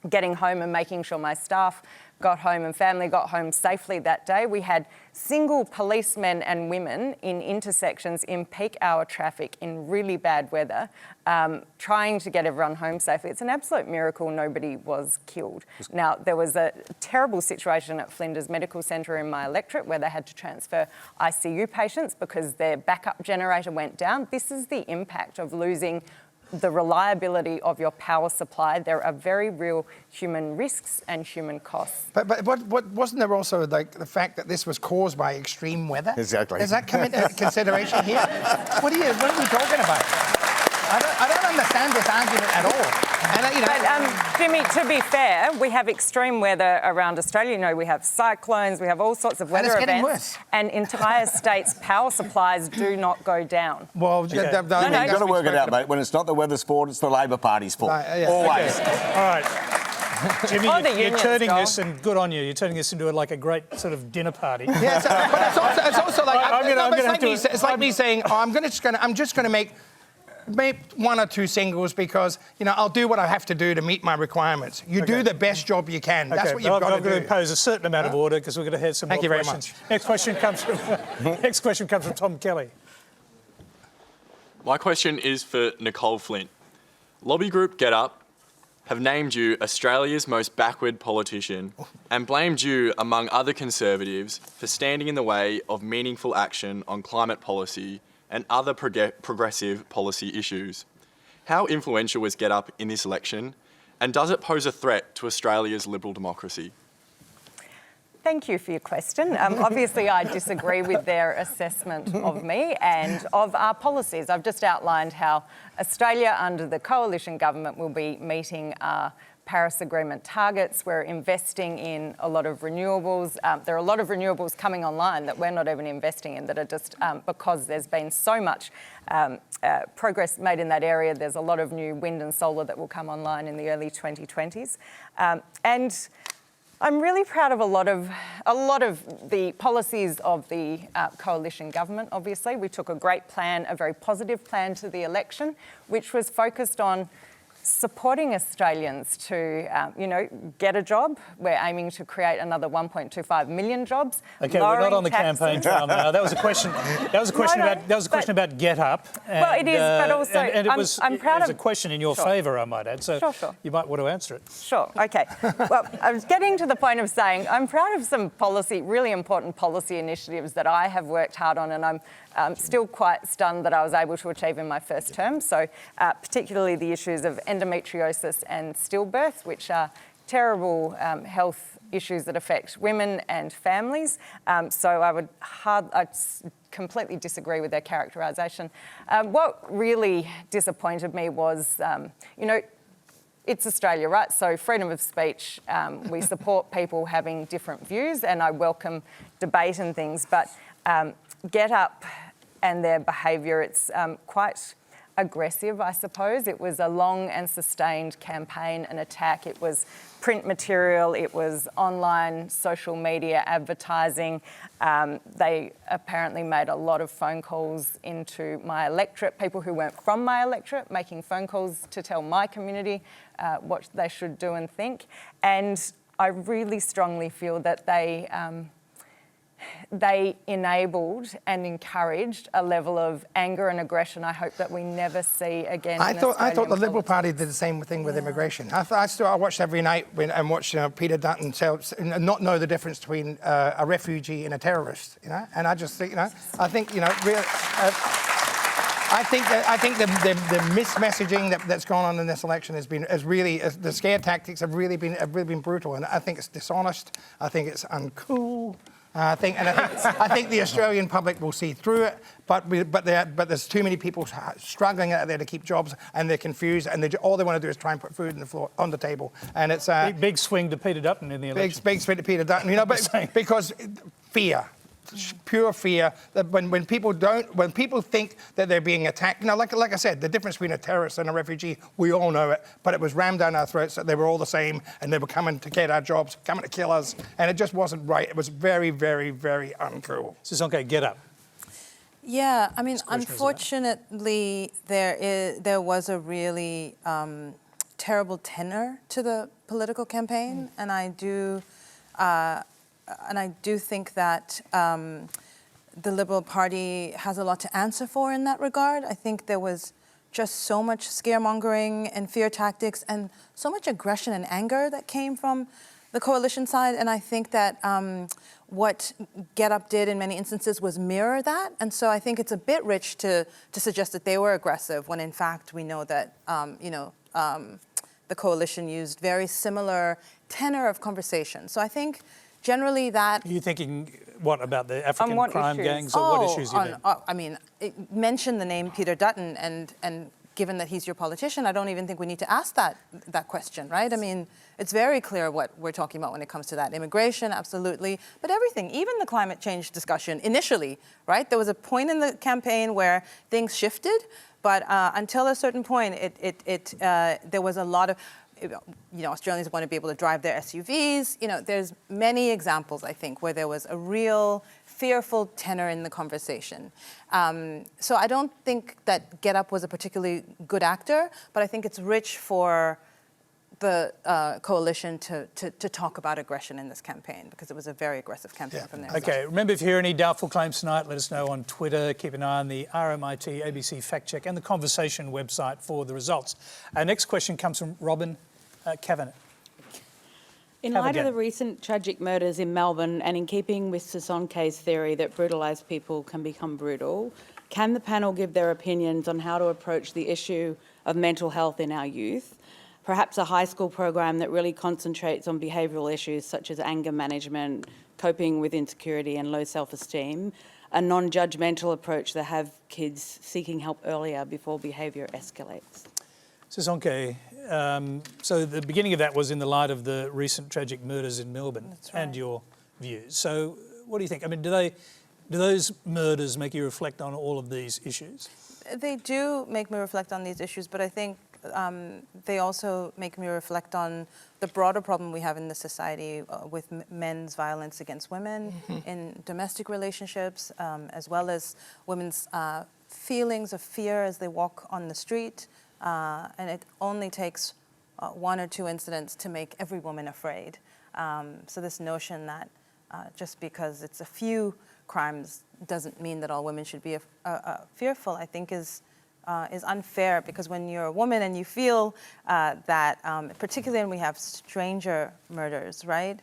getting home and making sure my staff got home and family got home safely that day. We had single policemen and women in intersections in peak hour traffic in really bad weather, trying to get everyone home safely. It's an absolute miracle nobody was killed. Now, there was a terrible situation at Flinders Medical Centre in my electorate where they had to transfer ICU patients because their backup generator went down. This is the impact of losing the reliability of your power supply. There are very real human risks and human costs. But what wasn't there also like the fact that this was caused by extreme weather? Exactly. Does that come into consideration here? What are we talking about? I don't understand this argument at all. And, But Jimmy, to be fair, we have extreme weather around Australia. You know, we have cyclones, we have all sorts of weather events, worse. and entire states' power supplies do not go down. Well, You've got to work it out, mate. When it's not the weather's fault, it's the Labor Party's fault. Always. Okay. All right. Jimmy, you're turning this, and good on you, you're turning this into like a great sort of dinner party. Yeah, but it's also like it's like me saying, oh, I'm just going to make one or two singles because, I'll do what I have to do to meet my requirements. You do the best job you can. That's what you've got to do. I'm going to impose a certain amount of order because we're going to have some more questions. Thank you very much. Next question comes from Tom Kelly. My question is for Nicolle Flint. Lobby group GetUp have named you Australia's most backward politician and blamed you, among other Conservatives, for standing in the way of meaningful action on climate policy and other progressive policy issues. How influential was GetUp in this election, and does it pose a threat to Australia's liberal democracy? Thank you for your question. Obviously, I disagree with their assessment of me and of our policies. I've just outlined how Australia, under the coalition government, will be meeting our Paris Agreement targets. We're investing in a lot of renewables. There are a lot of renewables coming online that we're not even investing in, that are just because there's been so much progress made in that area. There's a lot of new wind and solar that will come online in the early 2020s. And I'm really proud of a lot of the policies of the coalition government, obviously. We took a great plan, a very positive plan to the election, which was focused on supporting Australians to, get a job. We're aiming to create another 1.25 million jobs. Okay, we're not on the campaign trail now. That was a question. That was a question about GetUp. Well, it is, but also I'm proud of. It was a question in your favour, I might add. So Sure. you might want to answer it. Sure. Okay. Well, I was getting to the point of saying I'm proud of some really important policy initiatives that I have worked hard on, and I'm still quite stunned that I was able to achieve in my first term. So particularly the issues of endometriosis and stillbirth, which are terrible health issues that affect women and families. So I completely disagree with their characterisation. What really disappointed me was, it's Australia, right? So freedom of speech, we support people having different views, and I welcome debate and things, but GetUp and their behaviour, it's quite aggressive, I suppose. It was a long and sustained campaign and attack. It was print material, it was online social media advertising. They apparently made a lot of phone calls into my electorate, people who weren't from my electorate, making phone calls to tell my community what they should do and think. And I really strongly feel that they enabled and encouraged a level of anger and aggression I hope that we never see again. I thought the Liberal Party did the same thing with immigration. I watched every night and watched Peter Dutton not know the difference between a refugee and a terrorist, And I just think, I think the mismessaging that's gone on in this election has really the scare tactics have really been brutal, and I think it's dishonest. I think it's uncool. I think the Australian public will see through it, but there's too many people struggling out there to keep jobs, and they're confused, and all they want to do is try and put food on the table, and it's big swing to Peter Dutton in the election. Big swing to Peter Dutton, but because fear. Pure fear that when people think that they're being attacked, like I said, the difference between a terrorist and a refugee, we all know it, but it was rammed down our throats that they were all the same and they were coming to get our jobs, coming to kill us, and it just wasn't right. It was very, very, very uncool. Sisonke, GetUp. Yeah, I mean, unfortunately, there was a really terrible tenor to the political campaign, and I do think that the Liberal Party has a lot to answer for in that regard. I think there was just so much scaremongering and fear tactics and so much aggression and anger that came from the coalition side. And I think that what GetUp did in many instances was mirror that. And so I think it's a bit rich to suggest that they were aggressive when in fact we know that, the coalition used very similar tenor of conversation. So I think generally that... Are you thinking, what, about the African crime gangs, or what issues you mean? Mention the name Peter Dutton, and given that he's your politician, I don't even think we need to ask that question, right? I mean, it's very clear what we're talking about when it comes to that. Immigration, absolutely, but everything, even the climate change discussion initially, right? There was a point in the campaign where things shifted, but until a certain point, there was a lot of... Australians want to be able to drive their SUVs. There's many examples, I think, where there was a real fearful tenor in the conversation. So I don't think that GetUp was a particularly good actor, but I think it's rich for the coalition to talk about aggression in this campaign, because it was a very aggressive campaign from their side. Okay, remember, if you hear any doubtful claims tonight, let us know on Twitter. Keep an eye on the RMIT ABC Fact Check and the Conversation website for the results. Our next question comes from Robin Kavanagh. In light of the recent tragic murders in Melbourne, and in keeping with Sisonke's theory that brutalised people can become brutal, can the panel give their opinions on how to approach the issue of mental health in our youth? Perhaps a high school program that really concentrates on behavioural issues such as anger management, coping with insecurity and low self-esteem, a non-judgmental approach that have kids seeking help earlier before behaviour escalates. Sisonke, so the beginning of that was in the light of the recent tragic murders in Melbourne and your views. So what do you think? I mean, do those murders make you reflect on all of these issues? They do make me reflect on these issues, but I think they also make me reflect on the broader problem we have in the society with men's violence against women in domestic relationships, as well as women's feelings of fear as they walk on the street. And it only takes one or two incidents to make every woman afraid. So this notion that just because it's a few crimes doesn't mean that all women should be fearful, I think is unfair, because when you're a woman and you feel that, particularly when we have stranger murders, right,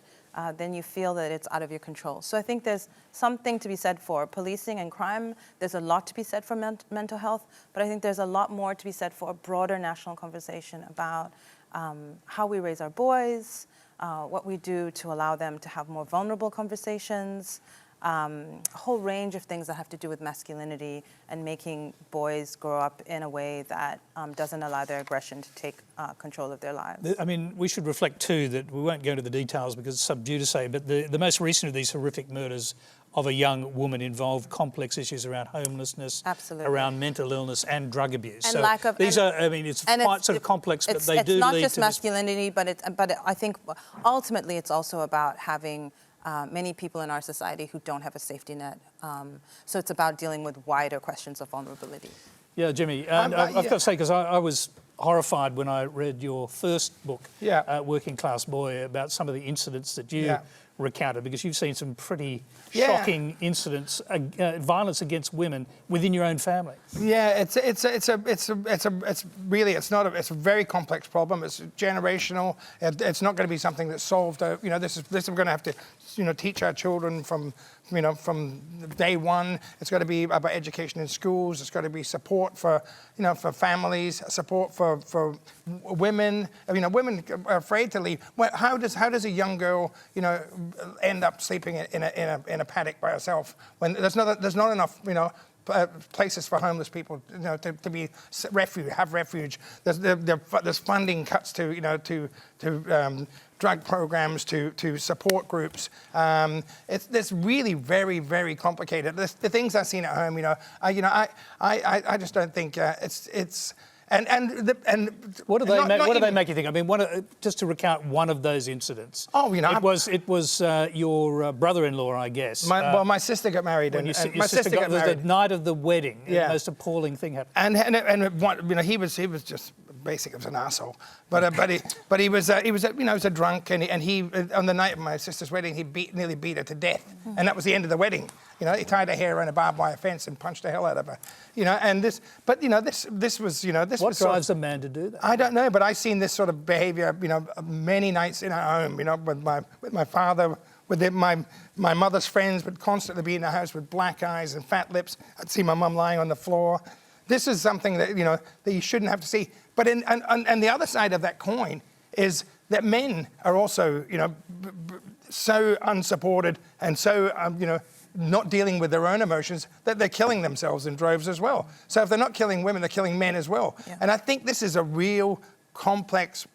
then you feel that it's out of your control. So I think there's something to be said for policing and crime. There's a lot to be said for mental health, but I think there's a lot more to be said for a broader national conversation about how we raise our boys, what we do to allow them to have more vulnerable conversations, a whole range of things that have to do with masculinity and making boys grow up in a way that doesn't allow their aggression to take control of their lives. I mean, we should reflect too that we won't go into the details because it's sub judice, but the most recent of these horrific murders of a young woman involved complex issues around homelessness, around mental illness and drug abuse. And so lack of, these are, I mean, it's quite sort of complex, but they do lead to... It's not just masculinity, but I think ultimately it's also about having many people in our society who don't have a safety net. So it's about dealing with wider questions of vulnerability. Yeah, Jimmy, and I've got to say, because I was horrified when I read your first book, Working Class Boy, about some of the incidents that you recounted, because you've seen some pretty shocking incidents, violence against women within your own family. Yeah, it's a very complex problem. It's generational. It's not going to be something that's solved. This is going to have to, teach our children from day one. It's got to be about education in schools. It's got to be support for families, support for women. Women are afraid to leave. How does a young girl, end up sleeping in a paddock by herself when there's not enough, places for homeless people, to be have refuge. There's funding cuts to drug programs, to support groups. It's really very, very complicated. The things I've seen at home, I just don't think it's. And what do they make you think? I mean, just to recount one of those incidents. Oh, it was your brother-in-law, I guess. My sister got married, and my sister got married. The night of the wedding. The most appalling thing happened. And he was just basically was an asshole. But he was a drunk, and he on the night of my sister's wedding he nearly beat her to death, and that was the end of the wedding. He tied her hair around a barbed wire fence and punched the hell out of her. This was. What drives a man to do that? I don't know, but I've seen this sort of behaviour, many nights in our home. With my father, with my mother's friends would constantly be in the house with black eyes and fat lips. I'd see my mum lying on the floor. This is something that that you shouldn't have to see. But and the other side of that coin is that men are also so unsupported and so not dealing with their own emotions that they're killing themselves in droves as well. So if they're not killing women, they're killing men as well. Yeah. And I think this is a real complex,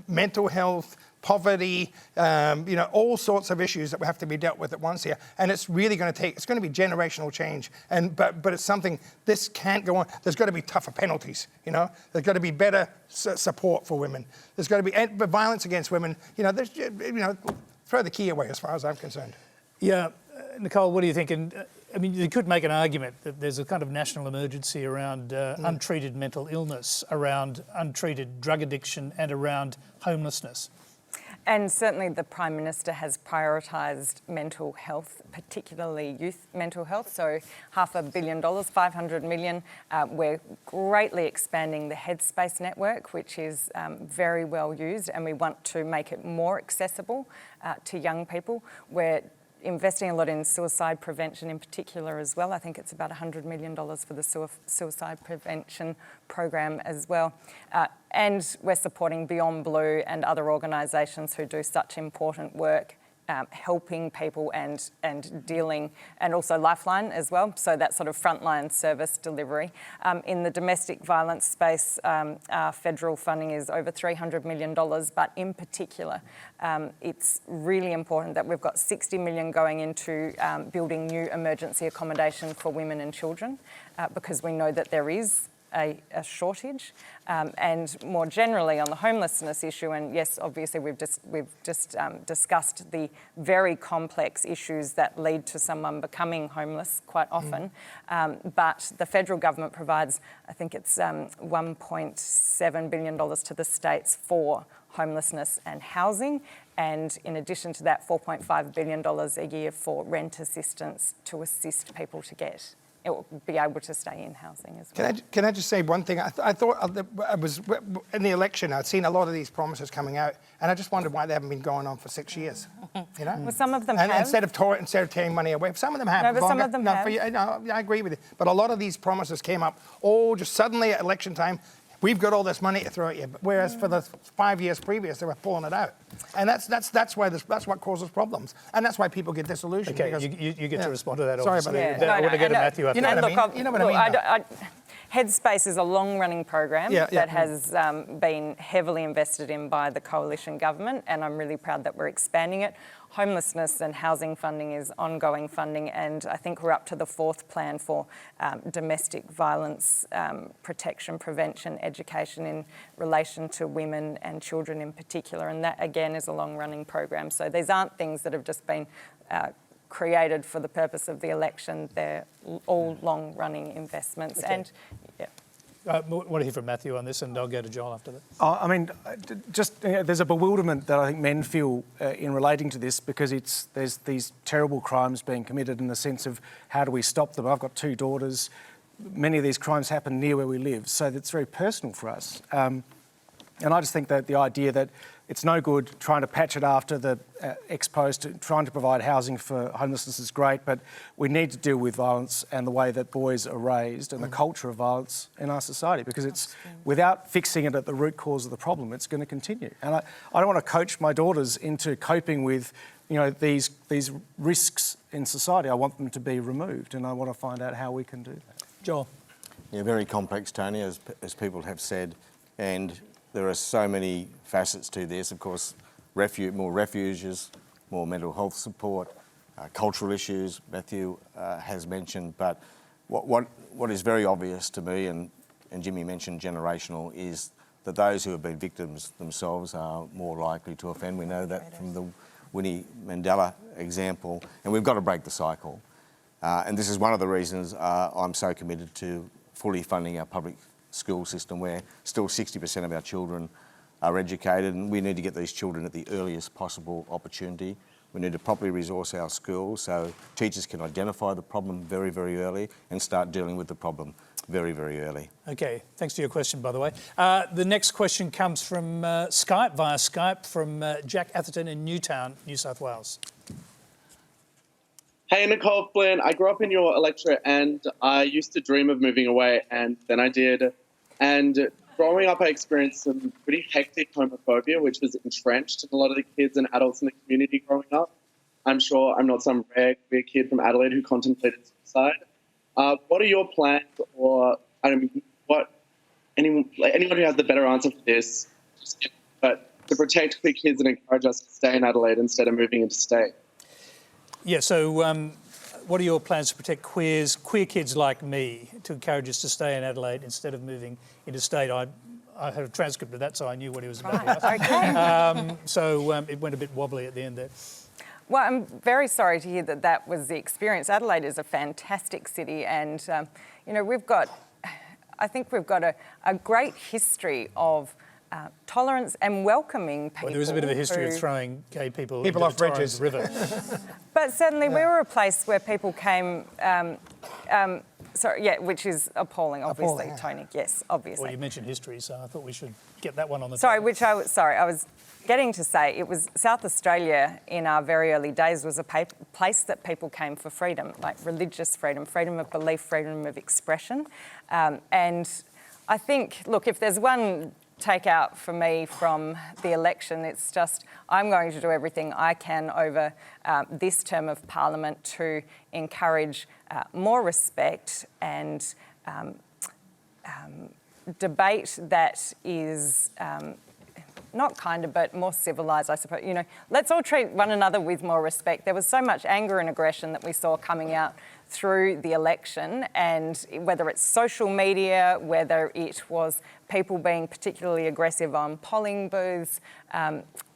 mental health, poverty, all sorts of issues that have to be dealt with at once here. And it's really going to it's going to be generational change. But it's something, this can't go on. There's got to be tougher penalties, There's got to be better support for women. There's got to be, but violence against women, throw the key away as far as I'm concerned. Yeah. Nicolle, what do you think? And I mean, you could make an argument that there's a kind of national emergency around untreated mental illness, around untreated drug addiction, and around homelessness. And certainly the Prime Minister has prioritised mental health, particularly youth mental health. So $500 million, $500 million. We're greatly expanding the Headspace network, which is very well used, and we want to make it more accessible to young people. We're investing a lot in suicide prevention in particular as well. I think it's about $100 million for the suicide prevention program as well. And we're supporting Beyond Blue and other organisations who do such important work helping people and dealing, and also Lifeline as well, so that sort of frontline service delivery. In the domestic violence space, our federal funding is over $300 million, but in particular, it's really important that we've got $60 million going into building new emergency accommodation for women and children, because we know that there is a shortage, and more generally on the homelessness issue, and yes, obviously we've just discussed the very complex issues that lead to someone becoming homeless quite often, but the federal government provides, I think it's $1.7 billion to the states for homelessness and housing, and in addition to that, $4.5 billion a year for rent assistance to assist people to get it will be able to stay in housing as well. Can I just say one thing? I thought I was in the election. I'd seen a lot of these promises coming out, and I just wondered why they haven't been going on for 6 years. You know, well, some of them and have. Instead of tearing money away, some of them have. No, but some of them have. I agree with you. But a lot of these promises came up. Just suddenly at election time. We've got all this money to throw at you, whereas for the 5 years previous, they were pulling it out, and that's what causes problems, and that's why people get disillusioned. Okay, you get to respond to that. Sorry obviously. about that. I want to go to Matthew after that. You know what I mean? Headspace is a long-running program that has been heavily invested in by the coalition government, and I'm really proud that we're expanding it. Homelessness and housing funding is ongoing funding, and I think we're up to the 4th plan for domestic violence protection, prevention, education in relation to women and children in particular, and that again is a long-running program. So these aren't things that have just been created for the purpose of the election. They're all long-running investments. Okay. And I want to hear from Matthew on this, and I'll go to Joel after that. I mean, there's a bewilderment that I think men feel in relating to this, because there's these terrible crimes being committed in the sense of how do we stop them? I've got 2 daughters. Many of these crimes happen near where we live, so it's very personal for us. And I just think that the idea that it's no good trying to patch it after the ex post, trying to provide housing for homelessness is great, but we need to deal with violence and the way that boys are raised and the culture of violence in our society, because it's without fixing it at the root cause of the problem, it's going to continue. And I don't want to coach my daughters into coping with these risks in society. I want them to be removed, and I want to find out how we can do that. Joel. Yeah, very complex, Tony, as people have said, and there are so many facets to this. Of course, more refuges, more mental health support, cultural issues, Matthew has mentioned. But what is very obvious to me, and Jimmy mentioned generational, is that those who have been victims themselves are more likely to offend. We know that from the Winnie Mandela example, and we've got to break the cycle. And this is one of the reasons I'm so committed to fully funding our public school system, where still 60% of our children are educated, and we need to get these children at the earliest possible opportunity. We need to properly resource our schools so teachers can identify the problem very, very early and start dealing with the problem very, very early. Okay, thanks for your question, by the way. The next question comes from via Skype, from Jack Atherton in Newtown, New South Wales. Hey, Nicolle, Flint. I grew up in your electorate, and I used to dream of moving away, and then I did. And growing up, I experienced some pretty hectic homophobia, which was entrenched in a lot of the kids and adults in the community growing up. I'm sure I'm not some rare queer kid from Adelaide who contemplated suicide. What are your plans, or anyone who has the better answer for this, but to protect queer kids and encourage us to stay in Adelaide instead of moving interstate? Yeah, so what are your plans to protect queer kids like me, to encourage us to stay in Adelaide instead of moving interstate? I had a transcript of that, so I knew what he was about to ask. So it went a bit wobbly at the end there. Well, I'm very sorry to hear that that was the experience. Adelaide is a fantastic city, and I think we've got a great history of tolerance and welcoming people. Well, there is a bit of a history of throwing gay people off the bridges. River. But certainly we were a place where people came, which is appalling, obviously, Tony. Yes, obviously. Well, you mentioned history, so I thought we should get that one on the table. Sorry, I was getting to say, it was South Australia in our very early days was a place that people came for freedom, like religious freedom, freedom of belief, freedom of expression. And I think, look, if there's one take out for me from the election. It's just I'm going to do everything I can over this term of Parliament to encourage more respect and debate that is not kinder, but more civilised, I suppose. You know, let's all treat one another with more respect. There was so much anger and aggression that we saw coming out through the election, and whether it's social media, whether it was people being particularly aggressive on polling booths,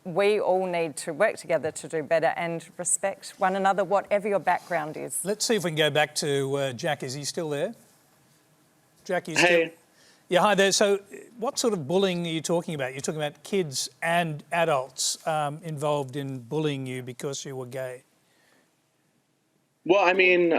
we all need to work together to do better and respect one another, whatever your background is. Let's see if we can go back to Jack. Is he still there? Jack, you Hey. still... Yeah, hi there. So what sort of bullying are you talking about? You're talking about kids and adults involved in bullying you because you were gay. Well, I mean,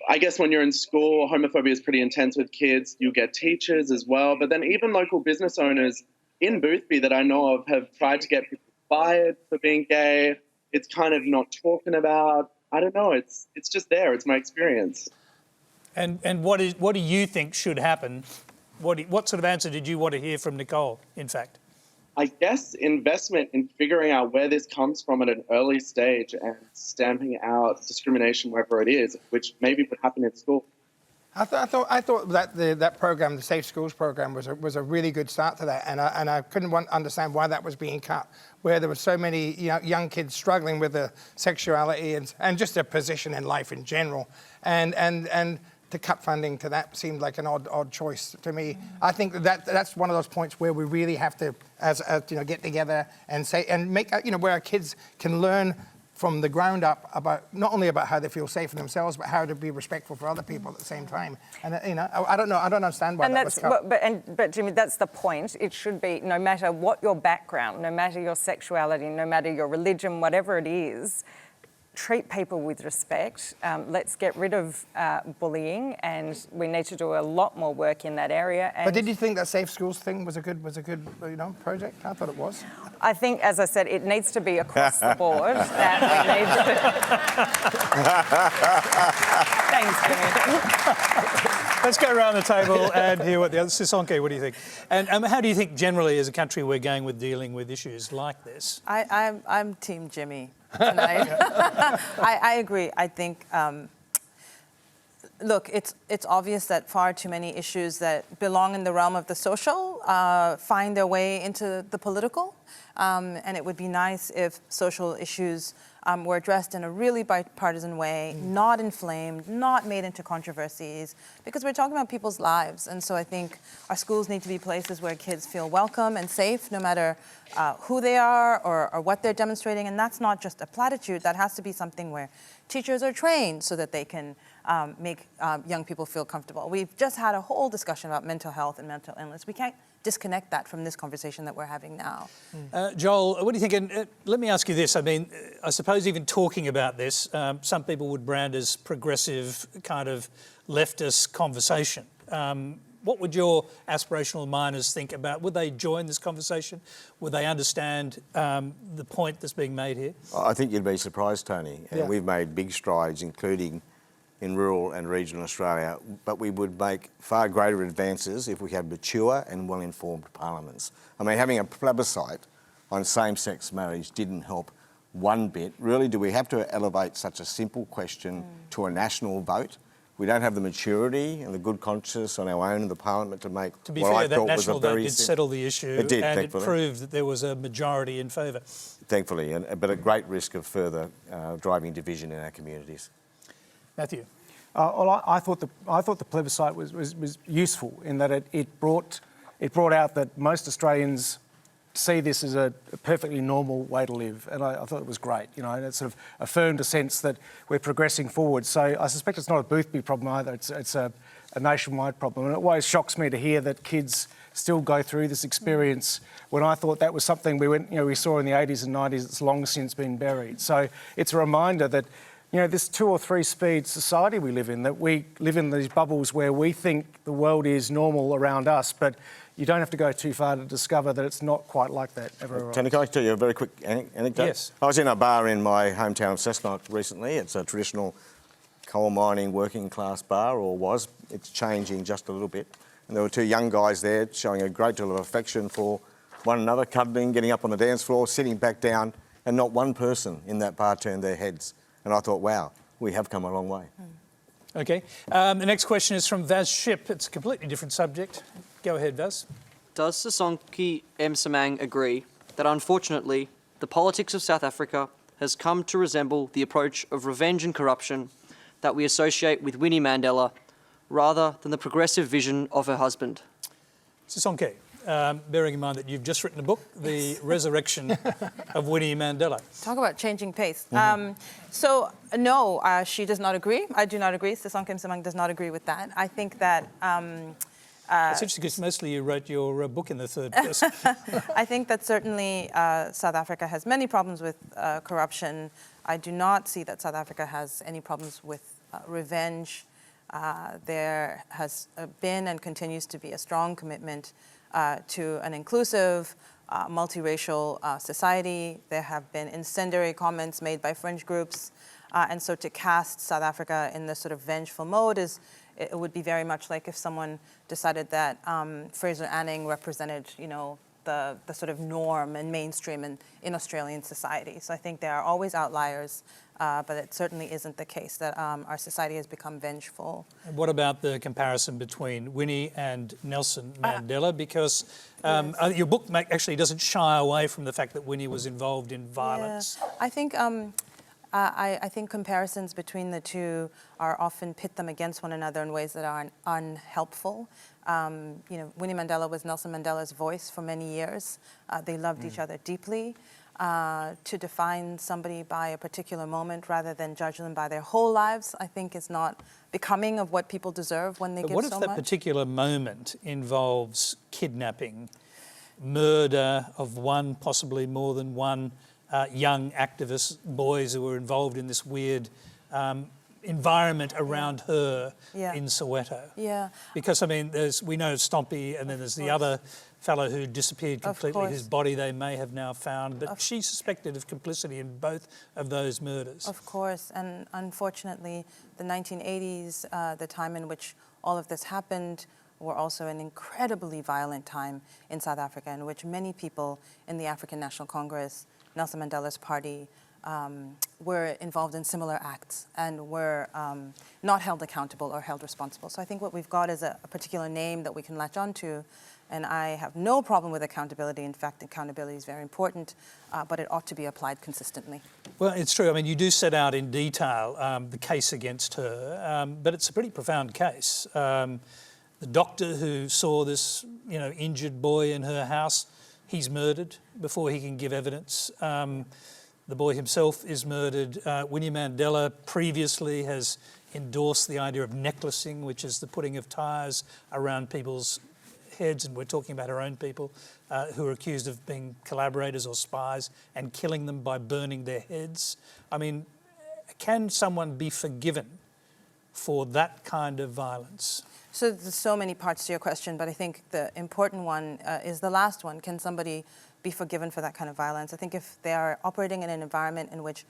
I guess when you're in school, homophobia is pretty intense with kids. You get teachers as well. But then even local business owners in Boothby that I know of have tried to get people fired for being gay. It's kind of not talking about. I don't know. It's just there. It's my experience. And what do you think should happen? What sort of answer did you want to hear from Nicolle, in fact? I guess investment in figuring out where this comes from at an early stage and stamping out discrimination wherever it is, which maybe would happen in school. I thought that that program, the Safe Schools program, was a really good start to that, and I couldn't understand why that was being cut, where there were so many young kids struggling with their sexuality and just their position in life in general, and to cut funding to that seemed like an odd choice to me. I think that's one of those points where we really have to, as get together and say and make where our kids can learn from the ground up about not only about how they feel safe in themselves, but how to be respectful for other people at the same time. And I don't know, I don't understand why that was cut. But Jimmy, that's the point. It should be no matter what your background, no matter your sexuality, no matter your religion, whatever it is. Treat people with respect. Let's get rid of bullying, and we need to do a lot more work in that area. And but did you think that Safe Schools thing was a good project? I thought it was. I think, as I said, it needs to be across the board. That we need to. Thanks, Jimmy. Let's go around the table and hear what the other... Sisonke, what do you think? And how do you think generally as a country we're going with dealing with issues like this? I'm Team Jimmy tonight. I agree. I think, look, it's obvious that far too many issues that belong in the realm of the social find their way into the political. And it would be nice if social issues were addressed in a really bipartisan way, not inflamed, not made into controversies, because we're talking about people's lives. And so I think our schools need to be places where kids feel welcome and safe, no matter who they are or what they're demonstrating. And that's not just a platitude. That has to be something where teachers are trained so that they can make young people feel comfortable. We've just had a whole discussion about mental health and mental illness. We can't disconnect that from this conversation that we're having now. Joel, what do you think? And let me ask you this. I mean, I suppose even talking about this, some people would brand as progressive kind of leftist conversation. What would your aspirational miners think about? Would they join this conversation? Would they understand the point that's being made here? I think you'd be surprised, Tony. Yeah. We've made big strides, including in rural and regional Australia, but we would make far greater advances if we had mature and well-informed parliaments. I mean, having a plebiscite on same-sex marriage didn't help one bit. Really, do we have to elevate such a simple question to a national vote? We don't have the maturity and the good conscience on our own in the parliament to make To be what fair, I that thought was a national vote very did settle the issue. It did, and thankfully. It proved that there was a majority in favour. Thankfully, but at great risk of further driving division in our communities. Matthew? Well, I thought the plebiscite was useful in that it brought out that most Australians see this as a perfectly normal way to live, and I thought it was great. And it sort of affirmed a sense that we're progressing forward. So I suspect it's not a Boothby problem either. It's a nationwide problem, and it always shocks me to hear that kids still go through this experience when I thought that was something we saw in the 80s and 90s. It's long since been buried. So it's a reminder that this 2 or 3 speed society we live in, that we live in these bubbles where we think the world is normal around us, but you don't have to go too far to discover that it's not quite like that everywhere. Tony, can I tell you a very quick anecdote? Yes. I was in a bar in my hometown of Cessnock recently. It's a traditional coal mining working class bar, or was. It's changing just a little bit. And there were two young guys there showing a great deal of affection for one another, cuddling, getting up on the dance floor, sitting back down, and not one person in that bar turned their heads. And I thought, wow, we have come a long way. Okay. The next question is from Vaz Ship. It's a completely different subject. Go ahead, Vaz. Does Sisonke Msimang agree that unfortunately the politics of South Africa has come to resemble the approach of revenge and corruption that we associate with Winnie Mandela rather than the progressive vision of her husband? Sisonke, bearing in mind that you've just written a book, The Resurrection of Winnie Mandela. Talk about changing pace. So, no, she does not agree. I do not agree. Sisonke Msimang does not agree with that. I think that... it's interesting because mostly you wrote your book in the third person. I think that certainly South Africa has many problems with corruption. I do not see that South Africa has any problems with revenge. There has been and continues to be a strong commitment to an inclusive, multiracial society. There have been incendiary comments made by fringe groups. And so to cast South Africa in this sort of vengeful mode it would be very much like if someone decided that Fraser Anning represented, the sort of norm and mainstream in Australian society. So I think there are always outliers, but it certainly isn't the case that our society has become vengeful. And what about the comparison between Winnie and Nelson Mandela? Because your book actually doesn't shy away from the fact that Winnie was involved in violence. Yeah. I think comparisons between the two are often pit them against one another in ways that are unhelpful. Winnie Mandela was Nelson Mandela's voice for many years. They loved each other deeply. To define somebody by a particular moment rather than judge them by their whole lives, I think is not becoming of what people deserve when they give so much. What if that particular moment involves kidnapping, murder of one, possibly more than one, young activist boys who were involved in this weird environment around her in Soweto? Yeah. Because, we know Stompy, and then there's the other fellow who disappeared completely, whose body they may have now found, but she's suspected of complicity in both of those murders. Of course, and unfortunately, the 1980s, the time in which all of this happened, were also an incredibly violent time in South Africa, in which many people in the African National Congress, Nelson Mandela's party, were involved in similar acts and were not held accountable or held responsible. So I think what we've got is a particular name that we can latch onto, and I have no problem with accountability. In fact, accountability is very important, but it ought to be applied consistently. Well, it's true. You do set out in detail the case against her, but it's a pretty profound case. The doctor who saw this, injured boy in her house, he's murdered before he can give evidence. The boy himself is murdered. Winnie Mandela previously has endorsed the idea of necklacing, which is the putting of tyres around people's heads, and we're talking about her own people who are accused of being collaborators or spies and killing them by burning their heads. Can someone be forgiven for that kind of violence? So there's so many parts to your question, but I think the important one is the last one. Can somebody be forgiven for that kind of violence? I think if they are operating in an environment in which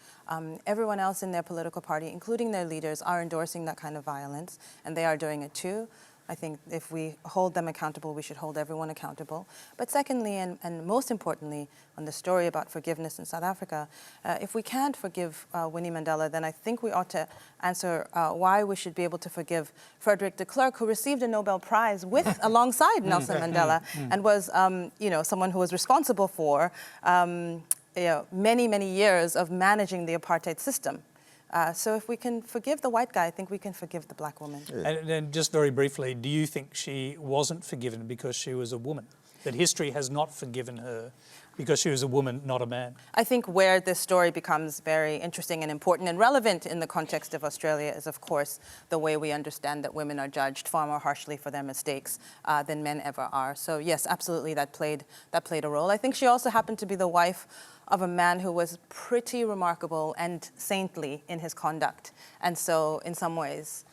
everyone else in their political party, including their leaders, are endorsing that kind of violence, and they are doing it too, I think if we hold them accountable, we should hold everyone accountable. But secondly, and most importantly, on the story about forgiveness in South Africa, if we can't forgive Winnie Mandela, then I think we ought to answer why we should be able to forgive Frederick de Klerk, who received a Nobel Prize alongside Nelson Mandela, and was, someone who was responsible for, many, many years of managing the apartheid system. So if we can forgive the white guy, I think we can forgive the black woman. Yeah. And just very briefly, do you think she wasn't forgiven because she was a woman? That history has not forgiven her because she was a woman, not a man? I think where this story becomes very interesting and important and relevant in the context of Australia is, of course, the way we understand that women are judged far more harshly for their mistakes than men ever are. So yes, absolutely, that played a role. I think she also happened to be the wife of a man who was pretty remarkable and saintly in his conduct. And so in some ways,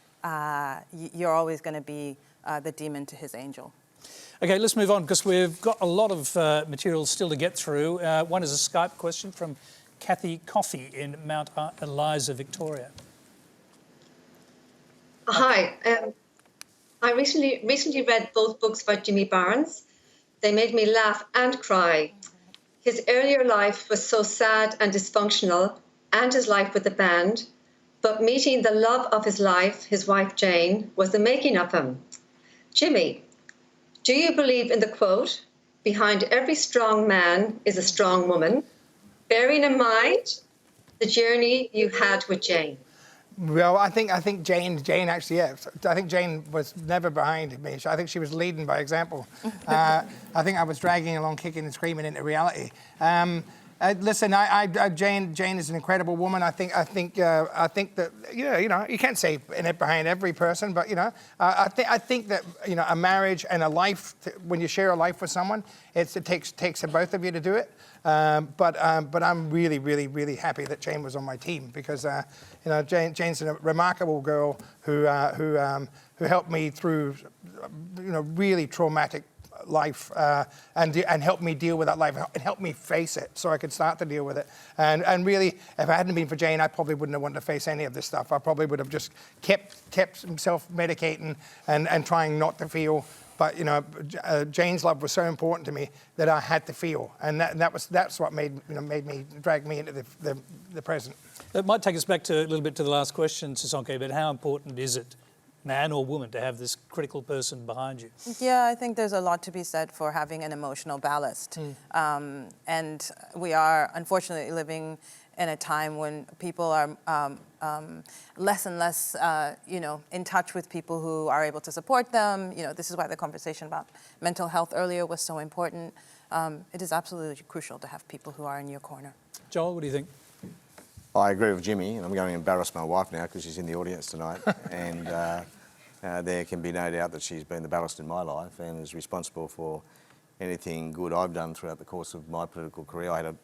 you're always going to be the demon to his angel. Okay, let's move on because we've got a lot of material still to get through. One is a Skype question from Kathy Coffey in Mount Eliza, Victoria. Hi. I recently read both books by Jimmy Barnes. They made me laugh and cry. His earlier life was so sad and dysfunctional, and his life with the band, but meeting the love of his life, his wife Jane, was the making of him. Jimmy, do you believe in the quote, "Behind every strong man is a strong woman," bearing in mind the journey you had with Jane? Well, I think Jane actually, yeah. I think Jane was never behind me. I think she was leading by example. I think I was dragging along, kicking and screaming into reality. Listen, Jane is an incredible woman. I think that you can't say in it behind every person, but I think that a marriage and a life, when you share a life with someone, it takes the both of you to do it. But I'm really, really, really happy that Jane was on my team because Jane's a remarkable girl who helped me through really traumatic life and helped me deal with that life and helped me face it so I could start to deal with it. And really, if it hadn't been for Jane, I probably wouldn't have wanted to face any of this stuff. I probably would have just kept self-medicating and trying not to feel. But Jane's love was so important to me that I had to feel, and that's what made me drag me into the present. It might take us back a little bit to the last question, Sisonke, but how important is it, man or woman, to have this critical person behind you? Yeah, I think there's a lot to be said for having an emotional ballast. And we are unfortunately living in a time when people are less and less, in touch with people who are able to support them. This is why the conversation about mental health earlier was so important. It is absolutely crucial to have people who are in your corner. Joel, what do you think? I agree with Jimmy, and I'm going to embarrass my wife now because she's in the audience tonight. And there can be no doubt that she's been the ballast in my life and is responsible for anything good I've done throughout the course of my political career. I had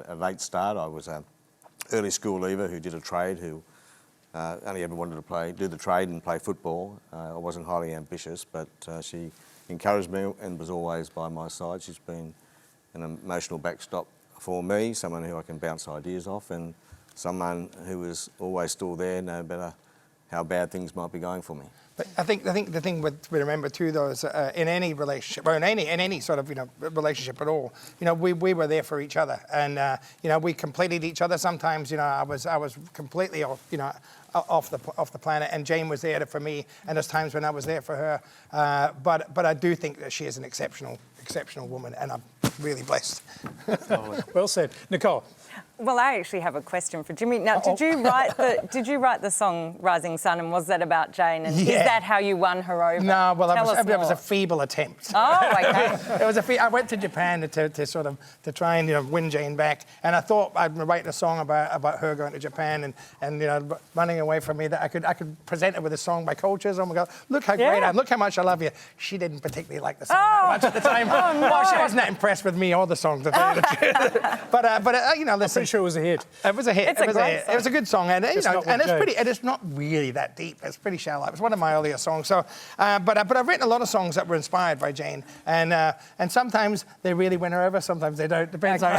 a late start. I was an early school leaver who did a trade, who only ever wanted to do the trade and play football. I wasn't highly ambitious, but she encouraged me and was always by my side. She's been an emotional backstop for me, someone who I can bounce ideas off, and someone who is always still there, no matter how bad things might be going for me. But I think the thing we remember too, though, is in any relationship, or in any sort of relationship at all, we were there for each other, and we completed each other. Sometimes I was completely off the planet, and Jane was there for me, and there's times when I was there for her. But I do think that she is an exceptional woman, and I'm really blessed. Well said, Nicolle. Well, I actually have a question for Jimmy. Now, did you write the song "Rising Sun," and was that about Jane? And is that how you won her over? No, well, it was a feeble attempt. Oh, okay. I went to Japan to try and win Jane back, and I thought I'd write a song about her going to Japan and running away from me. That I could present it with a song by Cold Chisholm and go, look how great I am, look how much I love you. She didn't particularly like the song much at the time. Oh, no. Well, she wasn't that impressed with me or the song, to tell you the truth. But listen. I'm pretty sure it was a hit. It was a hit. It's a great song. It was a good song, and it's Jane. pretty. And it's not really that deep. It's pretty shallow. It was one of my earlier songs. So, but I've written a lot of songs that were inspired by Jane, and sometimes they really win her over. Sometimes they don't. Depends on.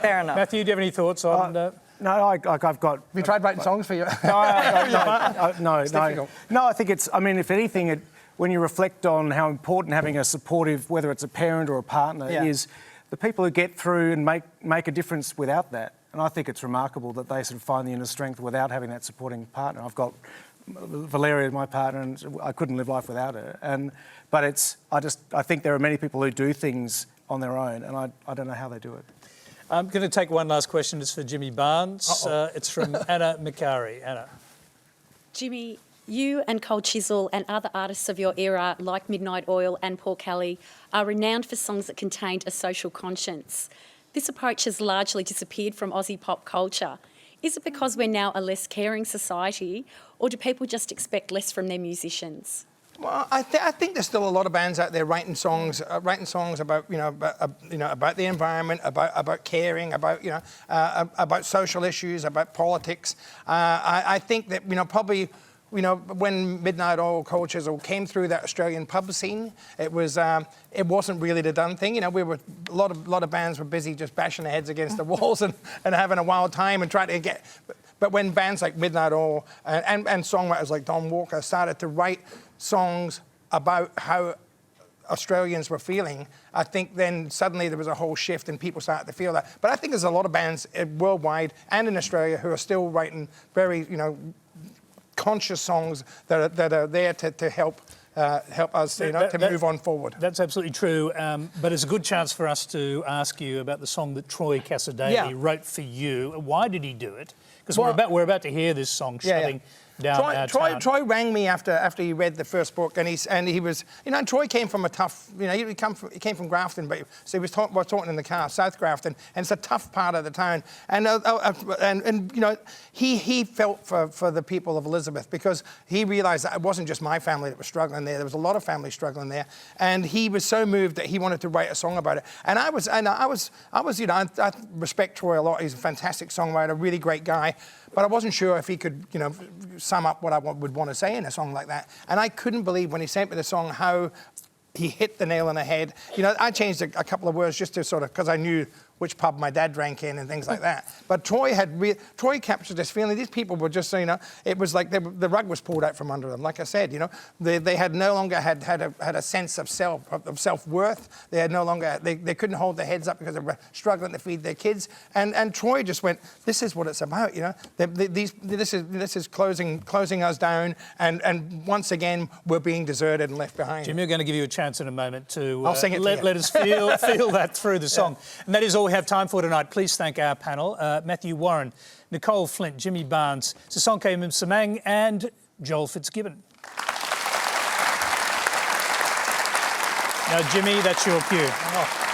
Fair enough. Matthew, do you have any thoughts on? No, I've got. Have you tried writing songs for you? No. difficult. No, I think it's. I mean, if anything, when you reflect on how important having a supportive, whether it's a parent or a partner, is, the people who get through and make a difference without that. And I think it's remarkable that they sort of find the inner strength without having that supporting partner. I've got Valeria, my partner, and I couldn't live life without her. I think there are many people who do things on their own, and I don't know how they do it. I'm going to take one last question. It's for Jimmy Barnes. It's from Anna Macari. Anna. Jimmy, you and Cold Chisel and other artists of your era, like Midnight Oil and Paul Kelly, are renowned for songs that contained a social conscience. This approach has largely disappeared from Aussie pop culture. Is it because we're now a less caring society, or do people just expect less from their musicians? Well, I think there's still a lot of bands out there writing songs about about the environment, about caring, about social issues, about politics. I think that probably. When Midnight Oil, Cold Chisel came through that Australian pub scene, it wasn't really the done thing. A lot of bands were busy just bashing their heads against the walls and having a wild time and trying to get. But when bands like Midnight Oil and songwriters like Don Walker started to write songs about how Australians were feeling, I think then suddenly there was a whole shift and people started to feel that. But I think there's a lot of bands worldwide and in Australia who are still writing very, conscious songs that are there to help us, to move on forward. That's absolutely true. But it's a good chance for us to ask you about the song that Troy Cassar-Daley wrote for you. Why did he do it? Because we're about to hear this song shutting down our town. Troy rang me after he read the first book, and he was, Troy came from a tough, he came from Grafton, but so he was talking in the car, South Grafton, and it's a tough part of the town, and he felt for the people of Elizabeth because he realised that it wasn't just my family that was struggling there was a lot of families struggling there, and he was so moved that he wanted to write a song about it, and I respect Troy a lot. He's a fantastic songwriter, really great guy. But I wasn't sure if he could, sum up what I would want to say in a song like that. And I couldn't believe when he sent me the song how he hit the nail on the head. I changed a couple of words just to sort of, because I knew which pub my dad drank in and things like that. But Troy captured this feeling. These people were just, it was like the rug was pulled out from under them. Like I said, they had no longer had a sense of self-worth. They had no longer, they couldn't hold their heads up because they were struggling to feed their kids. And Troy just went, this is what it's about, This is closing us down, and once again we're being deserted and left behind. Jimmy, we're going to give you a chance in a moment to I'll sing it let us feel that through the song. And that is all we have time for tonight. Please thank our panel, Matthew Warren, Nicolle, Flint, Jimmy Barnes, Sisonke Msimang and Joel Fitzgibbon. Now, Jimmy, that's your cue. Oh.